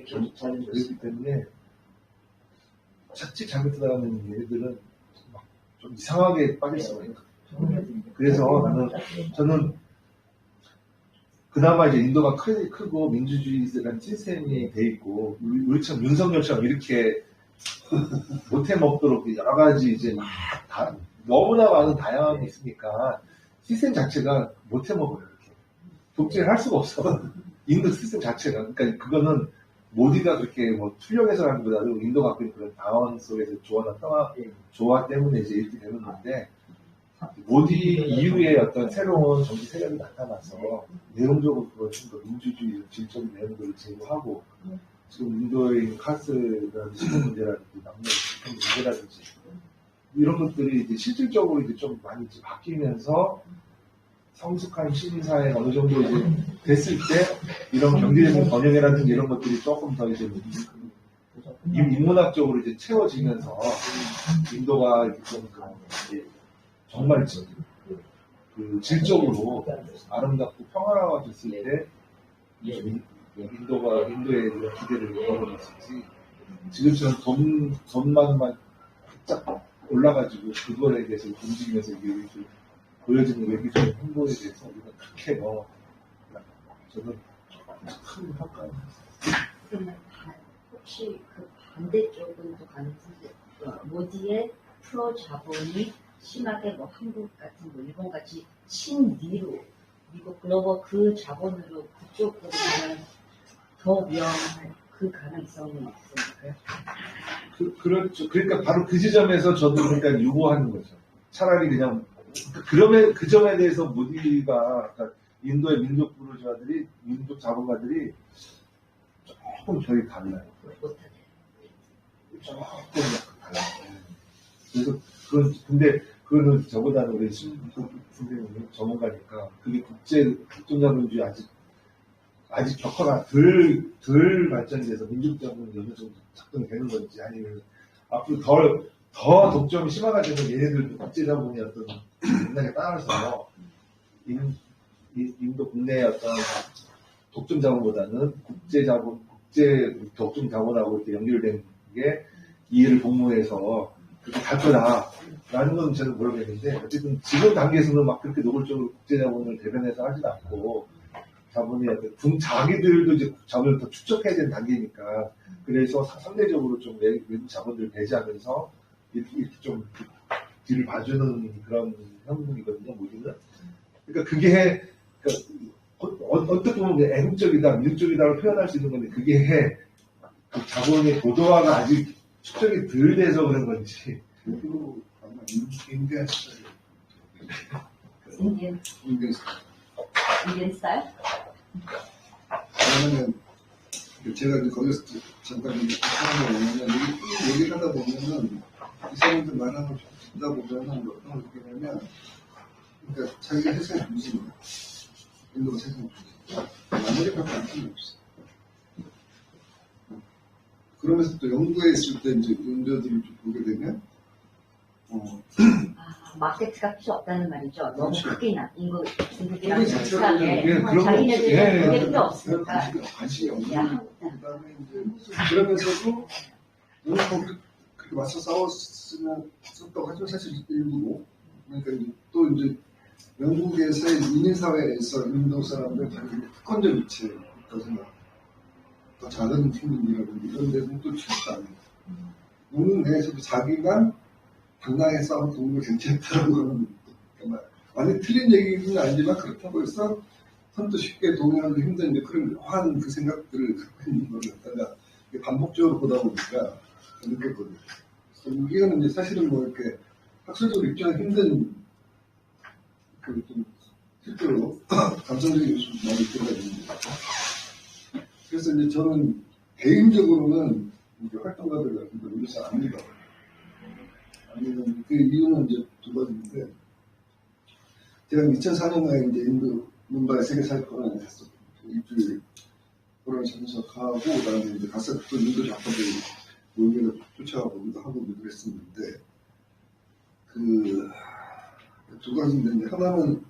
그렇기 때문에 자칫 잘못 들어가는 얘네들은 막 좀 이상하게 빠질 수가 있어요. 그래서 저는 그나마 이제 인도가 크고 민주주의라는 시스템이 돼 있고, 우리처럼 윤석열처럼 이렇게 못해 먹도록 여러 가지 이제 너무나 많은 다양함이 있으니까 시스템 자체가 못해 먹어요. 이렇게 독재를 할 수가 없어. 인도 시스템 자체가. 그러니까 그거는 모디가 그렇게 뭐 투영해서 하는 것보다도 인도가 갖고 있는 그런 다원 속에서 조화나 조화 때문에 이제 이렇게 되는 건데, 모디 이후에 어떤 새로운 정치 세력이 나타나서 내용적으로 그걸 좀 더 민주주의 질적인 내용들을 제고하고, 지금 인도에 있는 카스라든지 식물 문제라든지 남녀 문제라든지 이런 것들이 이제 실질적으로 이제 좀 많이 이제 바뀌면서 성숙한 시민사회가 어느 정도 이제 됐을 때 이런 경제적인 번영이라든지 이런 것들이 조금 더 이제 인문학적으로 이제 채워지면서 인도가 이렇게 좀 정말 그 질적으로 아름답고 평화로워졌을 때 인도에 이런 기대를 걸어놨었지, 지금처럼 돈만 쫙 올라가지고 그거에 대해서 움직이면서 이게 보여지는 외교적인 홍보에 대해서 우리가 그렇게 저는 큰 평가를 했어요. 그러면 혹시 그 반대쪽은 또 가능성이, 모디의 프로 자본이 심하게 뭐 한국 같은 뭐 일본 같이 친미로 미국 글로벌 그 자본으로 그쪽으로 가면 더 위험할 그 가능성이 있으니까요. 그렇죠. 그러니까 바로 그 지점에서 저도 그러니까 요구하는 거죠. 차라리 그냥 그러면 그 점에 대해서 모디가, 그러니까 인도의 민족 부르주아들이, 민족 자본가들이 조금 저희 달라요. 조금 달라요. 그래서 근데 그거는 저보다는 우리 선생님이 전문가니까 그게 국제자본주의 아직 격화가 덜 발전이 돼서 민족자본이 어느 정도 작동되는 건지, 아니면 앞으로 더 독점이 심화가 되면 얘네들도 국제자본의 어떤 맥락에 따라서 인도 국내의 어떤 독점 자본보다는 국제 독점 자본하고 이렇게 연결된 게 이해를 공모해서 그렇게 갈 거다라는 건 저는 모르겠는데, 어쨌든 지금 단계에서는 막 그렇게 노골적으로 국제 자본을 대변해서 하지도 않고, 자본이 어떤 자기들도 이제 자본을 더 축적해야 되는 단계니까, 그래서 상대적으로 좀 외국 자본들을 배제하면서 이렇게 좀 뒤를 봐주는 그런 형국이거든요, 모기는. 그러니까 그게, 그러니까 어떻게 보면 애국적이다, 민족적이다로 표현할 수 있는 건데, 그게 그 자본의 고도화가 아직 축적이 덜 돼서 그런 건지. 그리고 아마 인디언 스타일. 인디언 인디언 스타일. 인디언 스타일? 왜냐면 제가 이제 거기서 잠깐 하는 게 뭐냐면 얘기를 하다 보면은 이 사람들 말하는 걸 듣다 보면은 어떤 느낌이냐면 그러니까 자기가 세상에 중심이야. 인도가 세상에 중심. 아메리카밖에 안 필요 없어. 그러면서 또 영국에 있을 때 이제 인도들을 좀 보게 되면 마케트가 필요 없다는 말이죠. 너무 그렇죠. 크게 인국이랑 그게 자체로 비슷하게 그냥 그런 거 자기네들은 없- 그게 예, 필요 없으니까. 관심이 없는 야, 거고 그다음에 이제 그러면서도 너무 그렇게 맞서 싸웠다고 하죠. 사실 일부고 그러니까 이제 또 이제 영국에서의 이민사회에서 인도 사람들 자기들이 특권적 위치에 있다고 생각. 더 작은 팀이라든지 이런 데는 또 취급도 안 해요. 영국 내에서도 자기가 당당하게 싸운 동물 괜찮다는 거는 완전히 틀린 얘기는 아니지만 그렇다고 해서 선뜻 쉽게 동의하기 힘든 그런 묘한 그 생각들을 갖고 있는 걸 갖다가 반복적으로 보다 보니까 느꼈거든요. 그래서 이거는 이제 사실은 뭐 이렇게 학술적으로 입증하기 힘든 그 좀 실제로 감성적인 요소도 많이 들어가 있는데 그래서 이제 저는 개인적으로는 이제 활동가들 같은 거 여기서 안 믿어. 아니면 그 이유는 이제 두 가지인데 제가 2004년에 이제 인도 문바이 세계사회권을 했었고 일주일 호랑이 참석하고 그다음에 이제 가서 또 인도 작가들 모임을 쫓아가보기도 하고 그랬었는데 그 두 가지인데 이제 하나는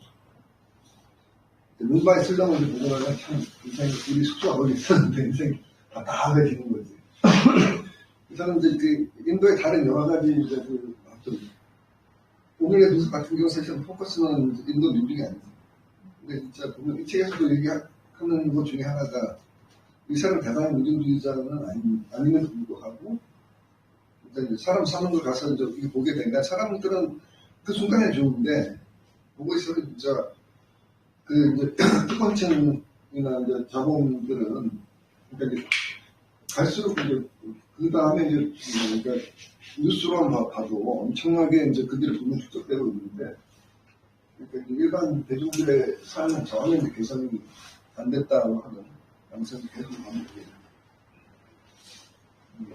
문바이 슬럼을 보고 나면 참 인생이 우리 숙소가 거기 있었는데 인생이 답답해지는 거지. 저는 이제 그 인도의 다른 여러 가지 이제 그 어떤 오늘의 뉴스 같은 경우 사실 포커스는 인도 민중이 아니죠. 근데 진짜 보면 이 책에서도 얘기하는 것 중에 하나가 이 사람 대단한 민중주의자는 아님에도 불구하고 일단 이제 사람 사는 걸 가서 이제 보게 되니까 사람들은 그 순간에 좋은데 보고 있어도 진짜 그 이제 특권층이나 이제 자본들은 그러니까 이제 갈수록 이제 그 다음에 이제 그러니까 뉴스로만 봐도 엄청나게 이제 그들의 돈이 축적되고 있는데 그러니까 이제 일반 대중들의 삶은 전혀 이제 개선이 안 됐다고 하는 양상이 계속 반복돼요.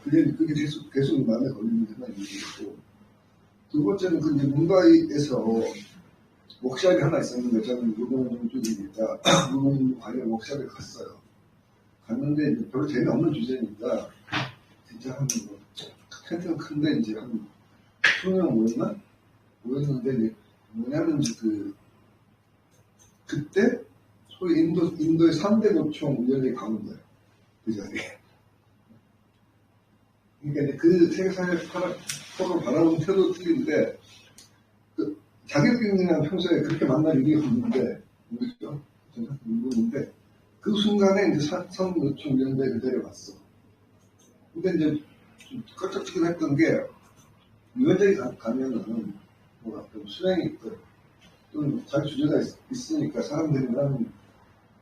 그게 계속 마음에 걸리는 생각이 있고 두 번째는 그 이제 문바이에서 워크샵이 하나 있었는데 저는 물건 쪽이니까 물건 관련 워크샵에 갔어요. 갔는데 이제 별로 재미없는 주제니까 진짜 한 뭐, 텐트는 큰데 이제 한 20명 모였는데 이제 뭐냐면 이제 그때 소위 인도의 3대 고총 운전이 가는 거예요. 그 자리에. 그러니까 이제 그 세계사회 서로 바라보는 태도도 틀린데 그 자기들끼리는 평소에 그렇게 만날 일이 없는데 모르죠? 모르는데 그 순간에 이제 삼고총 운전대 그대로 왔어. 근데 이제 좀 껄쩍지근 했던 게 유연장에 가면은 뭐 수행이 있고 좀 자기 주제가 있으니까 사람들이랑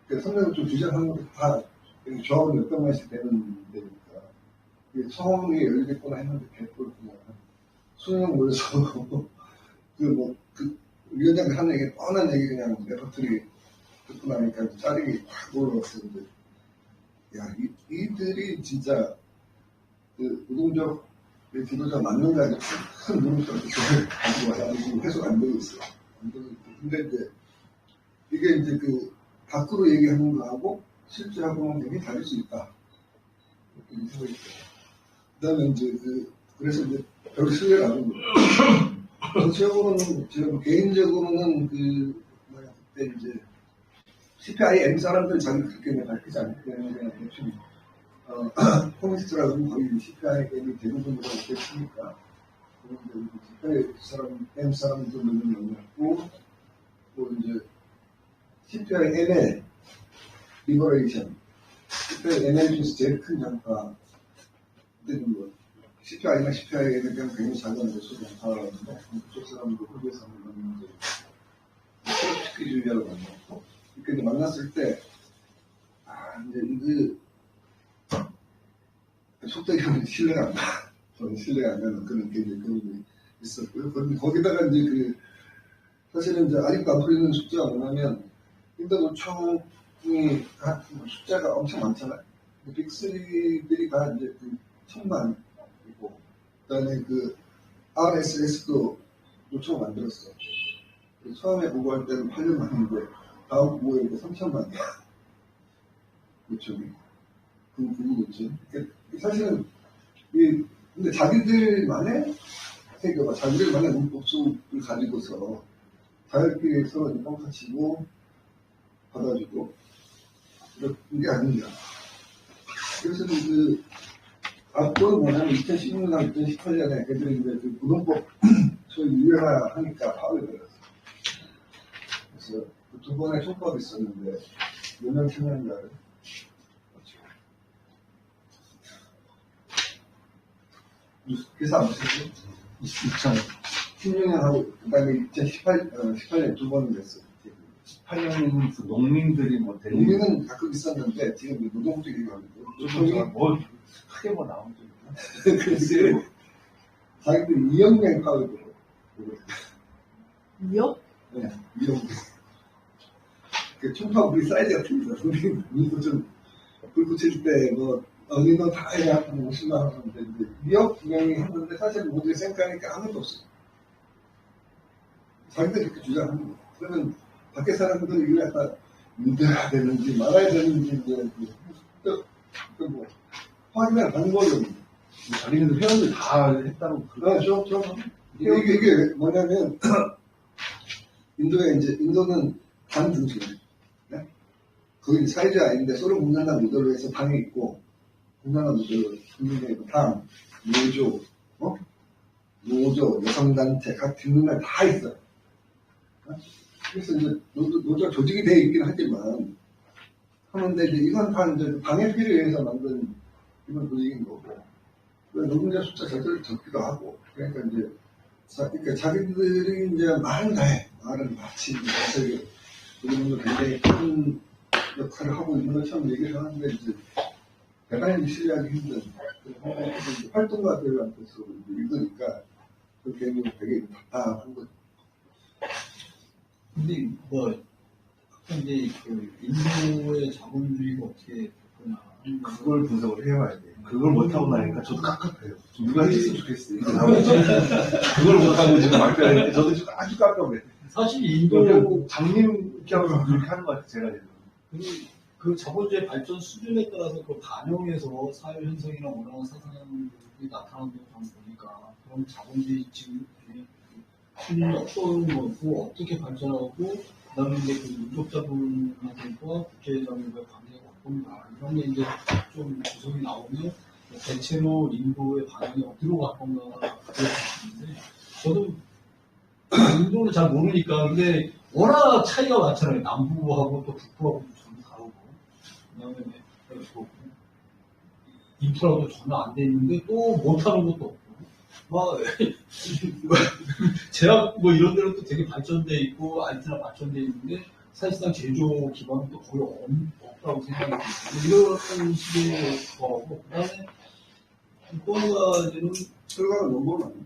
선배가 좀 주장하는 것도 다 조합은 몇백 마디씩 되는 데니까 성이 열리겠구나 했는데 개뿔 그냥 수능 모여서 그 위원장이 하는 얘기 뻔한 얘기 그냥 레퍼토리 듣고 나니까 짜릿이 확 올라왔었는데 야 이들이 진짜 그 노동적 지도자 맞는가 아니 큰 물음표를 가지고 와요. 지금 해석 안 되고 있어요. 안 되고 있고. 근데 이제 이게 이제 그 밖으로 얘기하는 거하고 실제하고는 되게 다를 수 있다. 이렇게 생각이 들어요. 그 다음에 이제 그래서 이제 별로 신뢰를 안 하는 거예요. 전체적으로는, 제가 개인적으로는 그때 이제 CPIM 사람들 자기 그렇게 밝히지 않기 때문에 그냥 대충, 코미스트라고 거의 CPIM이 대부분으로 이렇게 쓰니까. 그런데 CPIM 사람들 몇명 영향했고, 또 이제 CPIM의 리버레이션, CPIM 중에서 제일 큰 장파, 그때는 뭐, CPI나 CPI에 대한 굉장히 작은 매수를 나타나는데 그쪽 사람도 흑의 사람을 만나는 시키주의자로 만났고 이렇게 이제 만났을 때 이제 속되게 하면 신뢰가 안 가. 저는 신뢰가 안 가는 그런 게 있었고요. 그런데 거기다가 이제 사실은 이제 아직도 안 풀리는 숙제가 뭐냐면 인도노총이 숫자가 엄청 많잖아요. 빅3들이 다 이제 1,000만이고, 그 다음에 RSS도 요청을 만들었어. 처음에 보고할 때는 8년만인데, 다음 보고에 3,000만이야. 요청이. 구구 요청. 사실은, 근데 자기들만의 세계가, 자기들만의 문법수를 가지고서, 자기들끼리 서로 뻥카 치고, 받아주고, 이런 게 아닙니다. 그래서 앞으로 뭐냐면 2016년, 2018년에 걔들이 이제 부동법 소위 유연화하니까 파업이 들었어요. 그래서 두 번의 총파업이 있었는데, 몇 명 참여한가를. 그래서 안 보셨죠? 2016년하고, 그 다음에 18년 두 번 됐어요. 18년에는 농민들이 뭐 농민은 가끔 있었는데, 지금 노동부들이 가지고. 뭐 크게 뭐 나온 적 그래서 자기들이 2억 명 파업을 들어. 2억? 네, 2억. 그 총파업 우리 사이즈가 틀리죠. 우리도 좀 불 붙일 때 어린도 다 해야 50만 원 정도 되는데 2억 명이 했는데 사실 모두의 생각하니까 아무것도 없어요. 자기들이 그렇게 주장하는 거예요. 그러면 밖에 사람들은 이걸 약간 믿어야 되는지 말아야 되는지 이제 뭐 확인할 방법이 없는 거예요. 자기네들 회원들 다 했다고 그러죠. 이게 뭐냐면 인도는 당 중심이에요. 네? 거기 사회주의 아닌데 서로 공산당 모델로 해서 당이 있고 공산당 모델로 국민의 당, 노조, 여성단체 각 뒷문에 다 있어요. 그래서 이제 노조 조직이 되어 있긴 하지만 하는데 이제 이건 다 이제 당의 필요에 의해서 만든 이런 조직인 거고. 노동자 숫자 절대로 적기도 하고, 그러니까 이제, 자기들이 이제 말은 다 해. 말은 마치 이제, 우리는 굉장히 큰 역할을 하고 있는 것처럼 얘기를 하는데, 이제, 대단히 신뢰하기 힘든, 활동가들한테서 읽으니까, 그 개념이 되게 답답한 거죠. 근데 이제 인도의 자본주의가 어떻게 됐구나. 그걸 분석을 해봐야 돼. 그걸 못하고 나니까 저도 깝깝해요. 누가 해줬으면 좋겠어요. 그걸 못하고 지금 말까지 저도 지금 아주 깝깝해. 사실 인도 장님 그렇게 하는 것 같아요. 제가 해도. 그 자본주의 발전 수준에 따라서 그 반영해서 사회 현상이나 원하는 사상들이 나타나는 걸 보니까 그럼 자본주의 지금 어떤 거고 어떻게 발전하고 그다음에 이제 그 민족자본과 국제자본과의 관계가 어떤가 이런 게 이제 좀 구성이 나오면 대체로 인도의 반응이 어디로 갈 건가 그랬는데 저도 인도는 잘 모르니까 근데 워낙 차이가 많잖아요. 남부하고 또 북부하고 전혀 다르고 그다음에 뭐 인프라도 전혀 안 돼 있는데 또 못하는 것도 없고 막 제약 뭐 이런 데는 또 되게 발전돼 있고 IT나 발전돼 있는데 사실상 제조 기반은 또 거의 없다고 생각이 들어요. 이런 식의 거고 그다음에 또 한 가지는 결과가 너무 많아요.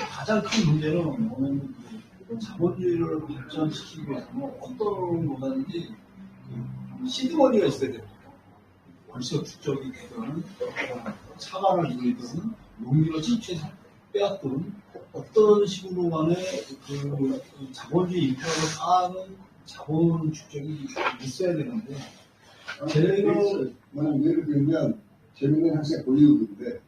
가장 큰 문제는 뭐냐면 자본주의를 발전시키기 위해서는 어떤 거라든지 시드머니가 있어야 됩니다. 벌써 국적이 되든 차관을 이루든 농민을 침체해서 빼앗든 어떤 식으로 간에 그 자본주의 인프라를 쌓는 자본 축적이 있어야 되는데 제가 나는 예를 들면 재밌는 학생 볼리우드인데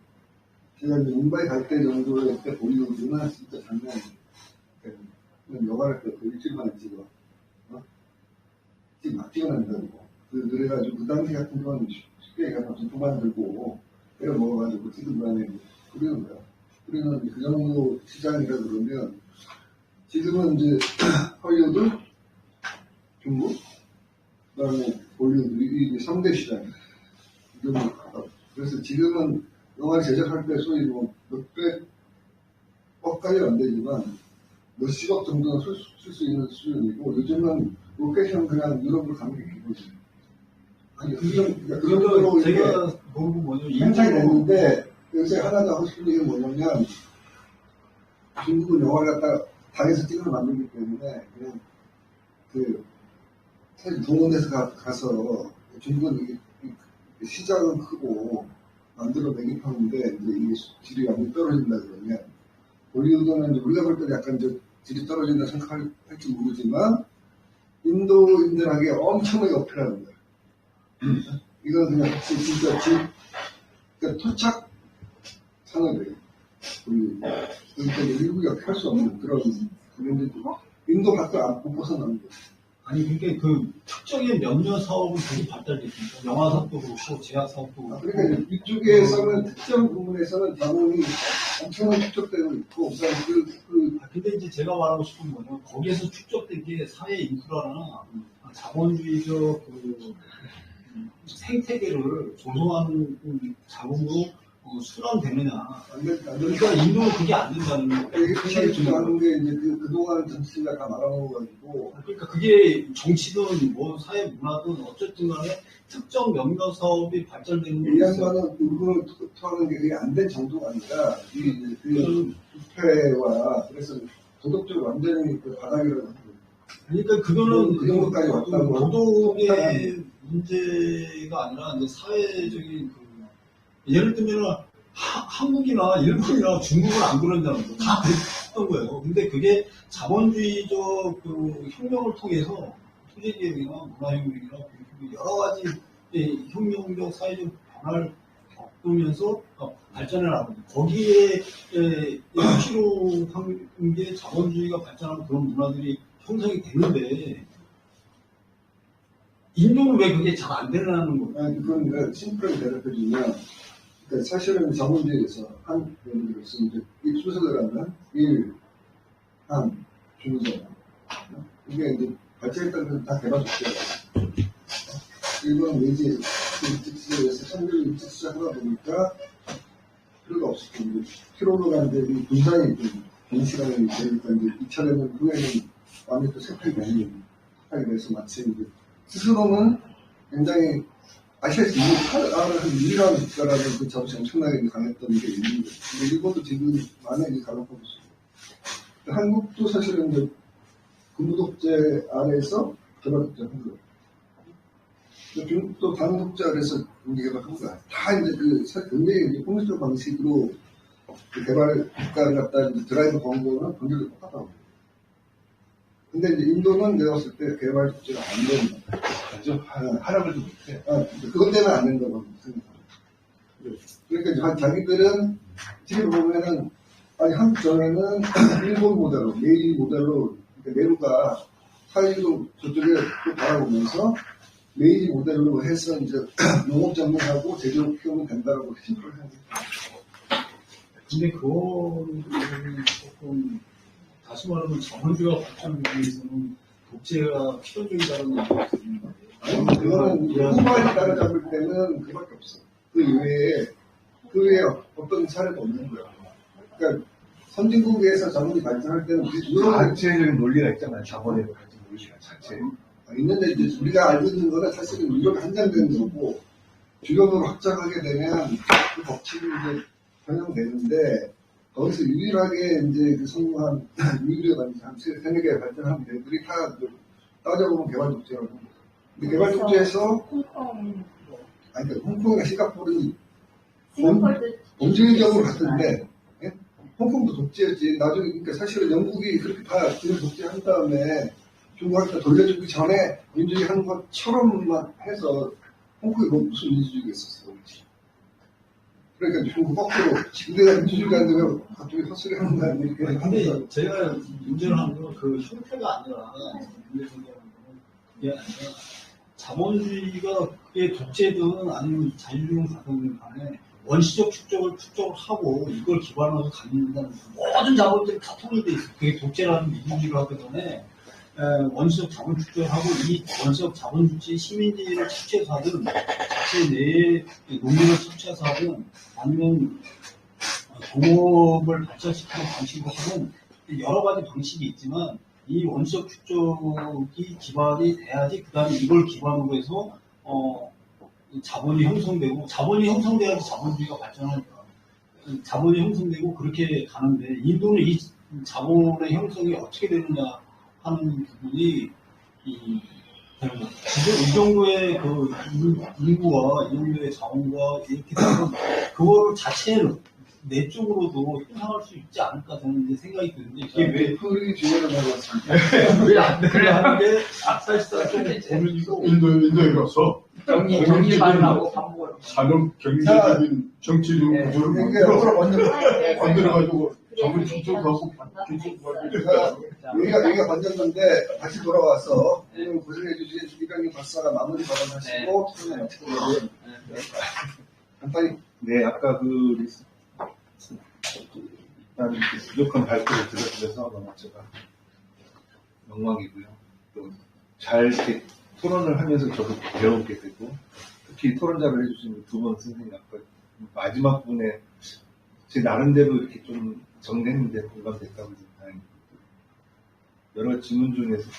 제가 이제 문바이 갈 때 정도의 때 볼리우드는 진짜 장난 아니에요. 영화를 때 일주일만에 찍어. 막 찍어낸다고. 그래가지고 그 당시 같은 건 쉽게 가서 두부만 들고 때려 먹어가지고 찍은만에 그러는 거야. 우리는 그 정도 시장이라 그러면 지금은 이제 헐리우드, 중국, 그다음에 볼리우드 이 3대 시장이에요. 그래서 지금은 영화를 제작할 때 소위 뭐 몇백억까지는 안 되지만 몇십억 정도는 쓸 수 있는 수준이고 요즘은 로케이션 그냥 유럽으로 가는 게 기본이에요. 아니 그 정도로 그러니까 제가 모르고 뭐냐면 현상이 됐는데 요새 하나 더 하고 싶은 얘기는 뭐냐면 중국은 영화를 갖다가 당에서 찍어서 만들기 때문에 그냥 그 사실 동원해서 가서 중국은 시장은 크고 만들어 내기 하는데 이제 이게 질이 완전히 떨어진다 그러면 볼리우드는 이제 우리가 볼 때는 약간 이제 질이 떨어진다 생각할지 모르지만 인도인들에게 엄청나게 어필하는 거야. 이건 그냥 진짜 그러니까 토착 산업이에요. 그러니까 일부가 할 수 없는 그런 인도 밖을 못 벗어나는 거예요. 아니 그러니까 그 특정의 몇몇 사업은 되게 발달됐습니다. 영화 사업도 그렇고 제약 사업도 그렇고. 그러니까 이쪽에서는 특정 부분에서는 자본이 엄청나게 축적되고 있고 근데 이제 제가 말하고 싶은 거는 거기에서 축적된 게 사회 인프라나 자본주의적 그 생태계를 조성하는 자본으로 수렴되느냐. 그러니까 인도는 그게 안 된다는 핵심이 주장하는 게 이제 그동안 정치가 다 말아먹어가지고. 그러니까 그게 정치든 뭐 사회 문화든 어쨌든 간에 특정 몇몇 사업이 발전되는 게 이 양반은 그걸 토하는 게 그게 안 된 정도가 아니라 그 부패와 그래서 도덕적으로 완전히 그 바닥이라고 하는 거예요. 그러니까 그거는 그 정도까지 왔다고 도덕의 문제가 아니라 이제 사회적인 그 예를 들면 한국이나 일본이나 중국은 안 그런다는 거 다 그랬던 거예요. 근데 그게 자본주의적 그 혁명을 통해서 투쟁개혁이나 문화혁명이나 여러 가지 혁명적 사회적 변화를 겪으면서 발전을 하고 거기에 필요한 게 자본주의가 발전하는 그런 문화들이 형성이 되는데 인도는 왜 그게 잘 안 되는 거예요? 아니, 그건 심플하게 대답해주면 그러니까 사실은 자본주의에서 한 예를 들어서 이제 이 순서대로 하면 1, 한, 중전 이게 이제 발전했다는 다 개발 조치예요. 일본 외지 일찍시에서 선별 일찍 시작하다 보니까 필요가 없었고 피로로 가는데 이 분산이 긴 시간이 되니까 이제 2차되는 후에는 완전히 또 세탁이 되는 하게 돼서 마치 이제 스스로는 굉장히 아시아에서 유일한 국가라는 그 자부심 엄청나게 강했던 게 있는데 근데 일본도 지금 많이 갈라파고 있어요. 한국도 사실은 이제 군부독재 아래에서 개발독재를 한 거예요. 중국도 단독재 아래에서 군기개발한 거야. 다 이제 굉장히 폭력적 방식으로 그 개발 국가를 갖다 이제 드라이브 건 거는 본질도 똑같다고. 근데 이제 인도는 내가 봤을 때 개발 독재가 안 되는 거야. 아주 하나도 못해. 그것 때문에 안 된다고 생각합니다. 그러니까 자기들은 TV를 보면은 아니 한국 전에는 일본 모델로 메이지 모델로 그러니까 내루가 사회주의 저쪽에 또 바라보면서 메이지 모델로 해서 이제 농업 전문하고 제조업 키우면 된다라고 심플하게 생각해요. 근데 그거는 조금 다시 말하면 자본주의가 발전하기 위해서는 독재가 필연적이다는 얘기가 있는 거예요. 아니, 그거는 후반에 따라잡을 때는 그밖에 없어. 그 외에 어떤 사례도 없는 거야. 그러니까 선진국에서 자본이 발전할 때는 자체적인 논리가 있잖아요. 자본에 가진 논리가 자체. 있는데 이제 우리가 알고 있는 거는 사실은 이렇게 한정된 거고 주력으로 확장하게 되면 그 법칙이 이제 변형되는데 거기서 유일하게 이제 그 성공한 유일하게 한 세네 개 발전한 데들이 다 따져보면 개발 독재라고 합니다. 근데 개발 독재에서 홍콩 아니 그러니까 홍콩이나 싱가포르는 싱가포르도 범죄적으로 갔는데 예? 홍콩도 독재였지. 나중에 그러니까 사실은 영국이 그렇게 다 독재한 다음에 중국한테 돌려주기 전에 민주주의 하는 것처럼만 해서 홍콩이 무슨 민주주의가 있었어. 그러니까 중국 거꾸로 근데 민주주의가 안 되면 갑자기 헛소리 하는 거 아니에요? 근데 제가 문제를 하는 건 그 형태가 아니라 그게 아니라 자본주의가 그게 독재든 아니면 자유주의 가든 간에 원시적 축적을 하고 이걸 기반으로 갖는다는 모든 자본들이 다 통일돼 있어. 그게 독재라는 민주주의가 하기 전에 원시적 자본 축적하고 이 원시적 자본 주체 시민지를 착취해서 하든 자체 내에 농민을 착취해서 하든 아니면 공업을 발전시키는 방식으로 하든 여러 가지 방식이 있지만 이 원시적 축적이 기반이 돼야지 그 다음에 이걸 기반으로 해서 자본이 형성되고 자본이 형성돼야지 자본주의가 발전하니까 자본이 형성되고 그렇게 가는데 인도는 이 자본의 형성이 어떻게 되느냐 하는 부분이 되는 거죠. 지금 이 정도의 그 인구와 이 정도의 자원과 이렇게 되면 그거를 자체로 내적으로도 형성할 수 있지 않을까 저는 이제 생각이 드는데 이게 왜 그게 중요한 말이었습니다. 왜안 되냐 하는데 사실상 좀 고민이고 인도에 가서 정리 발언하고 반복을. 산업 경제적인 정치적 네, 구조를 이게 만들어가지고 자본 축적하고 여기가 건졌는데 다시 돌아와서 오늘 고생해주신 이강민 박사가 마무리 발언하시고 토론을 어떻게 되면 간단히 네, 아까 일단 부족한 발표를 들려드려서 너무 제가 영광이고요. 또 잘 이렇게 토론을 하면서 저도 배우게 되고, 특히 토론자를 해주신 두 분 선생님 아까 마지막 부분에 제 나름대로 이렇게 좀 정리했는데 공감됐다고 다행이고, 여러 질문 중에서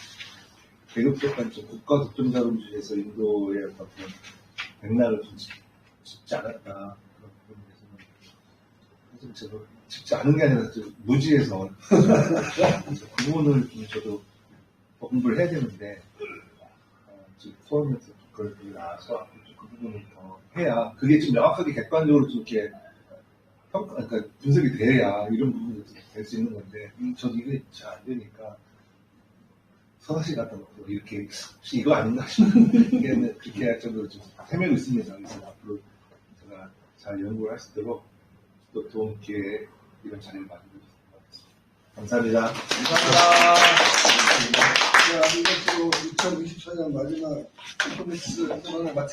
계급적 좀 국가 독점자본주의에서 인도의 어떤 맥락을 좀 짚지 않았다 그런 부분에서는 사실 제가 짚지 않은 게 아니라 좀 무지해서 그 부분을 좀 저도 공부를 해야 되는데 지금 포럼에서 그걸 나와서 그 부분을 더 해야 그게 좀 명확하게 객관적으로 좀 이렇게 그러니까 분석이 돼야 이런 부분이 될 수 있는 건데 저도 이게 잘 안 되니까 서다시 갖다 놓고 이렇게 혹시 이거 아닌가 싶은 게 그렇게 할 정도로 좀 헤매고 있습니다. 그래서 앞으로 제가 잘 연구를 할 수 있도록 또 좋은 기회에 이런 자리를 만들어주셔서 감사합니다. 이것으로 2024년 마지막 콘텐츠 토론을 마치